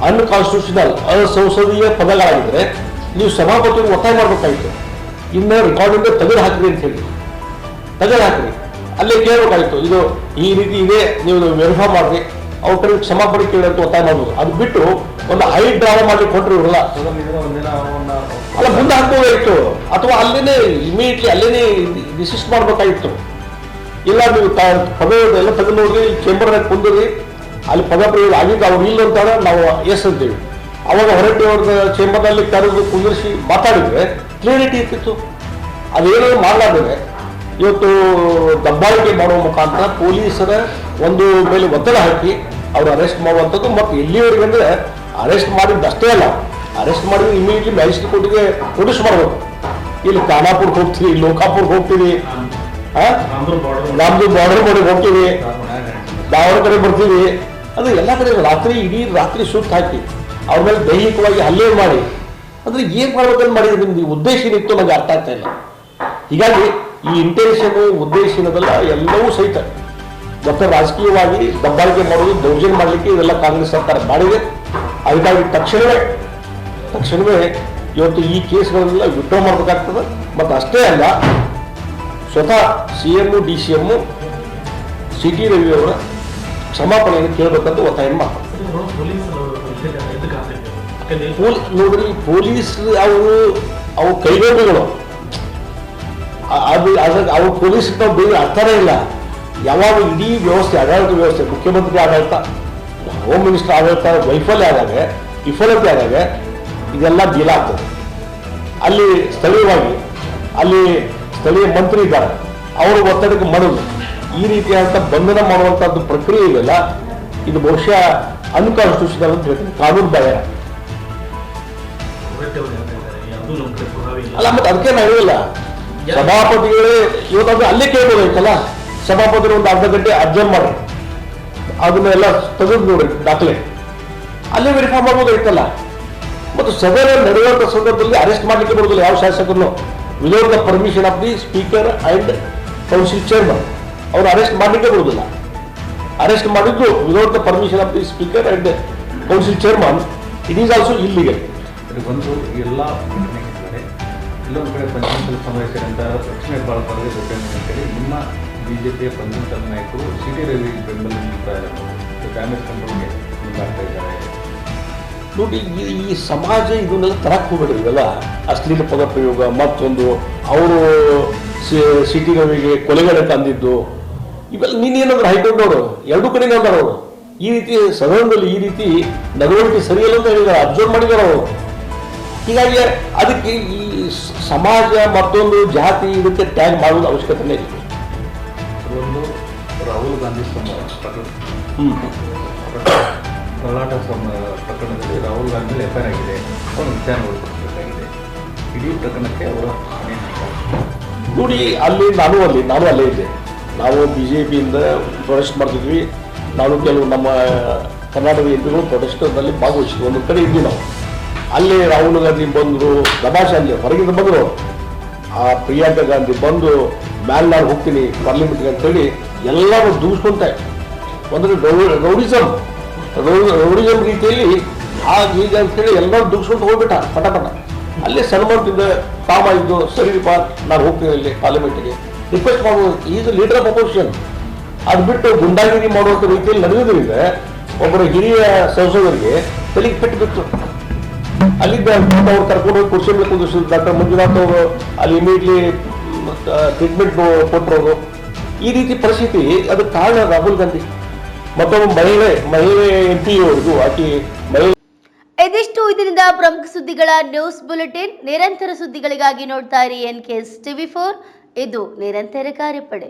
ಅನ್ಕಾನ್ಸ್ಟಿಟ್ಯೂಷನಲ್ ಅಸಂಸದೀಯ ಪದಗಳಾಗಿದ್ದರೆ ನೀವು ಸಭಾಪತಿಗೆ ಒತ್ತಾಯ ಮಾಡಬೇಕಾಗಿತ್ತು. ಇನ್ನು ರೆಕಾರ್ಡಿಂದ ತೆಗೆದು ಹಾಕಿರಿ ಅಂತ ಹೇಳಿ ತೆಗೆದು ಹಾಕಿರಿ. ಅಲ್ಲೇ ಕೇಳಬೇಕಾಗಿತ್ತು, ಇದು ಈ ರೀತಿ ಇದೆ, ನೀವು ವೆರಿಫೈ ಮಾಡಿರಿ, ಅವ್ರ ಕಡೆ ಕ್ಷಮಾಪಣೆ ಕೇಳಿ ಅಂತ ಒತ್ತಾಯ ಮಾಡ್ಬೋದು. ಅದು ಬಿಟ್ಟು ಒಂದು ಹೈ ಡ್ರಾಮಾ ಮಾಡಿ ಕೊಟ್ಟರು ಇರಲ್ಲ. ಅಲ್ಲ, ಮುಂದೆ ಹಾಕ್ಬೋದಾಗಿತ್ತು, ಅಥವಾ ಅಲ್ಲೇನೆ ಇಮಿಡಿಯೇಟ್ಲಿ ಅಲ್ಲೇನೆ ಡಿಸಿಸ್ಟ್ ಮಾಡಬೇಕಾಗಿತ್ತು. ಇಲ್ಲ, ನೀವು ಪದ ಎಲ್ಲ ತೆಗೆದು ನೋಡ್ರಿ, ಚೇಂಬರ್ನಾಗ ಕುಂದ್ರಿ, ಅಲ್ಲಿ ಪದ ಪ್ರಯೋಗ ಆಗಿದ್ದು ಅವ್ರು ಇಲ್ಲ ಅಂತಾರ ನಾವು ಎಸ್ ಅಂತೀವಿ. ಅವಾಗ ಹೊರಟಿ ಅವ್ರದ್ದು ಚೇಂಬರ್ನಲ್ಲಿ ಕರೆದು ಕುಂದಿರಿಸಿ ಮಾತಾಡಿದ್ರೆ ಕ್ಲಿಯರಿಟಿ ಇರ್ತಿತ್ತು. ಅದೇನಾದ್ರು ಮಾಡಲಾದ್ರೆ ಇವತ್ತು ದಬ್ಬಾಳಿಕೆ ಮಾಡುವ ಮುಖಾಂತರ ಪೊಲೀಸರ ಒಂದು ಮೇಲೆ ಒತ್ತಡ ಹಾಕಿ ಅವರು ಅರೆಸ್ಟ್ ಮಾಡುವಂಥದ್ದು. ಮತ್ತು ಎಲ್ಲಿವರೆಗೆ ಅಂದರೆ ಅರೆಸ್ಟ್ ಮಾಡಿದ್ದಷ್ಟೇ ಅಲ್ಲ, ಅರೆಸ್ಟ್ ಮಾಡಿದ್ರೆ ಇಮಿಡಿಯೇಟ್ಲಿ ಮ್ಯಾಜಿಸ್ಟ್ರೇಟ್ ಕೋರ್ಟಿಗೆ ಪ್ರೊಡ್ಯೂಸ್ ಮಾಡಬೇಕು. ಇಲ್ಲಿ ಖಾನಾಪುರ್ಗೆ ಹೋಗ್ತೀವಿ, ಲೋಕಾಪುರ್ಗೆ ಹೋಗ್ತೀವಿ, ನಮ್ದು ಬಾರ್ಡರ್ ಬೋರ್ಡಿಗೆ ಹೋಗ್ತೀವಿ, ದಾವಣಗೆರೆ ಕಡೆ ಬರ್ತೀವಿ. ಅದು ಎಲ್ಲ ಕಡೆ ಇಡೀ ರಾತ್ರಿ ಸುತ್ತ ಹಾಕಿ ಅವ್ರ ಮೇಲೆ ದೈಹಿಕವಾಗಿ ಹಲ್ಲೆ ಮಾಡಿ, ಅಂದ್ರೆ ಏನ್ ಮಾಡ್ಬೇಕಂತ ಮಾಡಿದ್ರೆ ನಿಮ್ದು ಉದ್ದೇಶ ಏನಿತ್ತು ನನಗೆ ಅರ್ಥ ಆಗ್ತಾ ಇಲ್ಲ. ಹೀಗಾಗಿ ಈ ಇಂಟೆನ್ಷನ್ ಉದ್ದೇಶ ಏನದಲ್ಲ ಎಲ್ಲವೂ ಸಹಿತ ಮತ್ತೆ ರಾಜಕೀಯವಾಗಿ ದಬ್ಬಾಳಿಕೆ ಮಾಡೋದು, ದೌರ್ಜನ್ಯ ಮಾಡಲಿಕ್ಕೆ ಇದೆಲ್ಲ ಕಾಂಗ್ರೆಸ್ ಸರ್ಕಾರ ಮಾಡಿದೆ. ಅದಕ್ಕಾಗಿ ತಕ್ಷಣವೇ ಇವತ್ತು ಈ ಕೇಸ್ಗಳನ್ನೆಲ್ಲ ವಿಡ್ರಾ ಮಾಡಬೇಕಾಗ್ತದೆ. ಮತ್ತು ಅಷ್ಟೇ ಅಲ್ಲ, ಸ್ವತಃ CM DCM CT ರವಿ ಅವರ ಕ್ಷಮಾಪಣೆಯನ್ನು ಕೇಳಬೇಕಂತ ಒತ್ತಾಯ ಮಾಡ್ತಾರೆ. ನೋಡ್ರಿ, ಪೊಲೀಸ್ ಅವು ಕೈಗೊಂಡಿಗಳು ಅವ್ರ ಪೊಲೀಸ್ ನಾವು ಬೇರೆ ಅರ್ಥನೇ ಇಲ್ಲ. ಯಾವಾಗ ಇಡೀ ವ್ಯವಸ್ಥೆ, ಆಡಳಿತ ವ್ಯವಸ್ಥೆ, ಮುಖ್ಯಮಂತ್ರಿ ಆಡಳಿತ, ಹೋಮ್ ಮಿನಿಸ್ಟರ್ ಆಡಳಿತ ವಿಫಲ್ಯ ಆದಾಗ ಇದೆಲ್ಲ ಡೀಲ್ ಆಗ್ತದೆ. ಅಲ್ಲಿ ಸ್ಥಳೀಯ ಮಂತ್ರಿ ಇದ್ದಾರೆ, ಅವರ ಒತ್ತಡಕ್ಕೆ ಮಾಡೋದು ಈ ರೀತಿಯಾದಂಥ ಬಂಧನ ಮಾಡುವಂಥದ್ದು ಪ್ರಕ್ರಿಯೆ ಇದೆಲ್ಲ, ಇದು ಬಹುಶಃ ಅನ್ಕಾನ್ಸ್ಟಿಟ್ಯೂಷನಲ್ ಅಂತ ಹೇಳ್ತೀನಿ, ಕಾನೂನು ಬಾಹಿರ. ಅಲ್ಲ, ಮತ್ತೆ ಅದಕ್ಕೆ ನಾವು ಹೇಳಿಲ್ಲ, ಸಭಾಪತಿಗಳೇ ಇವತ್ತಾದ್ರೆ ಅಲ್ಲೇ ಕೇಳ್ಬೋದಾಯ್ತಲ್ಲ, ಸಭಾಪತಿಗಳು ಒಂದು ಅರ್ಧ ಗಂಟೆ ಅರ್ಜೆಂಟ್ ಮಾಡಿ ಅದನ್ನೆಲ್ಲ ತೆಗೆದು ನೋಡಿ ದಾಖಲೆ, ಅಲ್ಲೇ ವೆರಿಫೈ ಮಾಡ್ಬೋದಾಯ್ತಲ್ಲ. ಮತ್ತು ಸದನ ನಡೆಯುವಂಥ ಸಂದರ್ಭದಲ್ಲಿ ಅರೆಸ್ಟ್ ಮಾಡಲಿಕ್ಕೆ ಬರುವುದಿಲ್ಲ ಯಾವ ಶಾಸಕರನ್ನು without the permission of the speaker and council chairman ಅವರು ಅರೆಸ್ಟ್ ಮಾಡಲಿಕ್ಕೆ ಬರುವುದಿಲ್ಲ. ಅರೆಸ್ಟ್ ಮಾಡಿದ್ದು without the permission of the speaker and council chairman, it is also illegal. ಒಂದು ಎಲ್ಲ ಘಟನೆಗಳಿದ್ದಾರೆ. ಇಲ್ಲೊಂದು ಕಡೆ ಪಂಚಮಸಾಲಿ ಸಮಾವೇಶ ಅಂತ ಲಕ್ಷ್ಮೀ ಹೆಬ್ಬಾಳ್ಕರ್ಗೆ ಜೊತೆ ಅಂತೇಳಿ ನಿಮ್ಮ ಬಿಜೆಪಿಯ ಪಂಚಮಸಾಲಿ ನಾಯಕರು ಸಿ ಟಿ ರವಿ ಬೆಂಬಲ ನೀಡ್ತಾ ಇದ್ದಾರೆ, ಡ್ಯಾಮೇಜ್ ಕಂಟ್ರೋಲ್ಗೆ ಮುಂದಾಗ್ತಾ ಇದ್ದಾರೆ. ನೋಡಿ, ಈ ಸಮಾಜ ಇದನ್ನೆಲ್ಲ ತರಕ್ಕೆ ಹೋಗ್ಬೇಡ್ರಿ. ಇವೆಲ್ಲ ಅಶ್ಲೀಲ ಪದ ಪ್ರಯೋಗ, ಮತ್ತೊಂದು ಅವರು ಸಿ ಟಿ ರವಿಗೆ ಕೊಲೆಗಡೆ ತಂದಿದ್ದು, ಇವೆಲ್ಲ ನೀನೇನಾದ್ರು ಹೈಕೋರ್ಟ್ ನೋಡು, ಎರಡೂ ಕಡೆ ಅಂದಾರ ಅವರು. ಈ ರೀತಿ ಸದನದಲ್ಲಿ ಈ ರೀತಿ ನಡವಳಿಕೆ ಸರಿಯಲ್ಲ ಅಂತ ಹೇಳಿದ್ದಾರೆ, ಅಬ್ಸರ್ವ್ ಮಾಡಿದ್ದಾರೆ ಅವರು. ಹೀಗಾಗಿ ಅದಕ್ಕೆ ಈ ಸಮಾಜ ಮತ್ತೊಂದು ಜಾತಿ ಇದಕ್ಕೆ ಟ್ಯಾಗ್ ಮಾಡೋದು ಅವಶ್ಯಕತೆನೇ ಇಲ್ಲ. ಒಂದು ರಾಹುಲ್ ಗಾಂಧಿ ಪ್ರಲಾಟ ಪ್ರಕರಣದಲ್ಲಿ ರಾಹುಲ್ ಗಾಂಧಿ ಎಫ್ಐಆರ್ ಆಗಿದೆ, ಅವರು ವಿಚಾರಣೆಗೊಳಪಡಿಸಬೇಕಾಗಿದೆ. ಇಡೀ ಪ್ರಕರಣಕ್ಕೆ ಅವರ ನೋಡಿ, ನಾನು ಅಲ್ಲೇ ಇದ್ದೆ. ನಾವು BJPಯಿಂದ ಪ್ರೊಟೆಸ್ಟ್ ಮಾಡ್ತಿದ್ವಿ. ನಾನು ಕೆಲವು ನಮ್ಮ ಕರ್ನಾಟಕದ ಎಂಪಿಗಳು ಪ್ರೊಟೆಸ್ಟ್ನಲ್ಲಿ ಭಾಗವಹಿಸಿದ್ವಿ. ಒಂದು ಕಡೆ ಇದ್ವಿ ನಾವು. ಅಲ್ಲಿ ರಾಹುಲ್ ಗಾಂಧಿ ಬಂದರು, ದಬಾಷೆ ಅಲ್ಲಿ ಹೊರಗಿಂದ ಬಂದರು. ಆ ಪ್ರಿಯಾಂಕಾ ಗಾಂಧಿ ಬಂದು ಮ್ಯಾಲ್ನಾಡು ಹೋಗ್ತೀನಿ ಪಾರ್ಲಿಮೆಂಟ್ಗೆ ಅಂತೇಳಿ ಎಲ್ಲರೂ ದೂಸ್ಕೊಂತಾರೆ. ಅಂದರೆ ರೌಡಿಸಮ್ ರೀತಿಯಲ್ಲಿ ಈಗ ಅಂತೇಳಿ ಎಲ್ಲರೂ ದೂಸ್ಕೊಂಡು ಹೋಗ್ಬಿಟ್ಟ ಪಟ. ಅಲ್ಲೇ ಸನ್ಮಾನದಿಂದ ತಾಮ ಇದ್ದು, ಸರಿಪ ನಾನು ಹೋಗ್ತೀನಿ ಅಲ್ಲಿ ಪಾರ್ಲಿಮೆಂಟ್ಗೆ ರಿಕ್ವೆಸ್ಟ್ ಮಾಡ್ಬೋದು. Is leader of opposition. ಅದು ಬಿಟ್ಟು ಗುಂಡಾಗಿರಿ ಮಾಡುವಂಥ ರೀತಿಯಲ್ಲಿ ನಡೆಯೋದ್ರಿಂದ ಒಬ್ಬರು ಹಿರಿಯ ಸಂಸದರಿಗೆ ತಲೆಗೆ ಪೆಟ್ಟು ಬಿತ್ತು. ಅಲ್ಲಿದ್ದ ಅವ್ರು ಕರ್ಕೊಂಡು ಹೋಗಿ ಕುರ್ಚಿ ಮೇಲೆ ಕುಂದಿಸಿದ್ರು. ಡಾಕ್ಟರ್ ಮಂಜುನಾಥ್ ಅವರು ಅಲ್ಲಿ ಇಮಿಡಿಯೇಟ್ಲಿ ಟ್ರೀಟ್ಮೆಂಟ್ ಕೊಟ್ಟರು. ಈ ರೀತಿ ಪರಿಸ್ಥಿತಿ ಅದಕ್ಕೆ ಕಾರಣ ರಾಹುಲ್ ಗಾಂಧಿ. ಮತ್ತೊಬ್ಬ ಮಹಿಳೆ MP ಅವ್ರಿಗೂ ಆಕೆ ಮಹಿಳೆ. ಇದಿಷ್ಟು ಇದರಿಂದ ಪ್ರಮುಖ ಸುದ್ದಿಗಳ ನ್ಯೂಸ್ ಬುಲೆಟಿನ್. ನಿರಂತರ ಸುದ್ದಿಗಳಿಗಾಗಿ ನೋಡ್ತಾ ಇರಿ NKS TV4. ಇದು ನಿರಂತರ ಕಾರ್ಯಪಡೆ.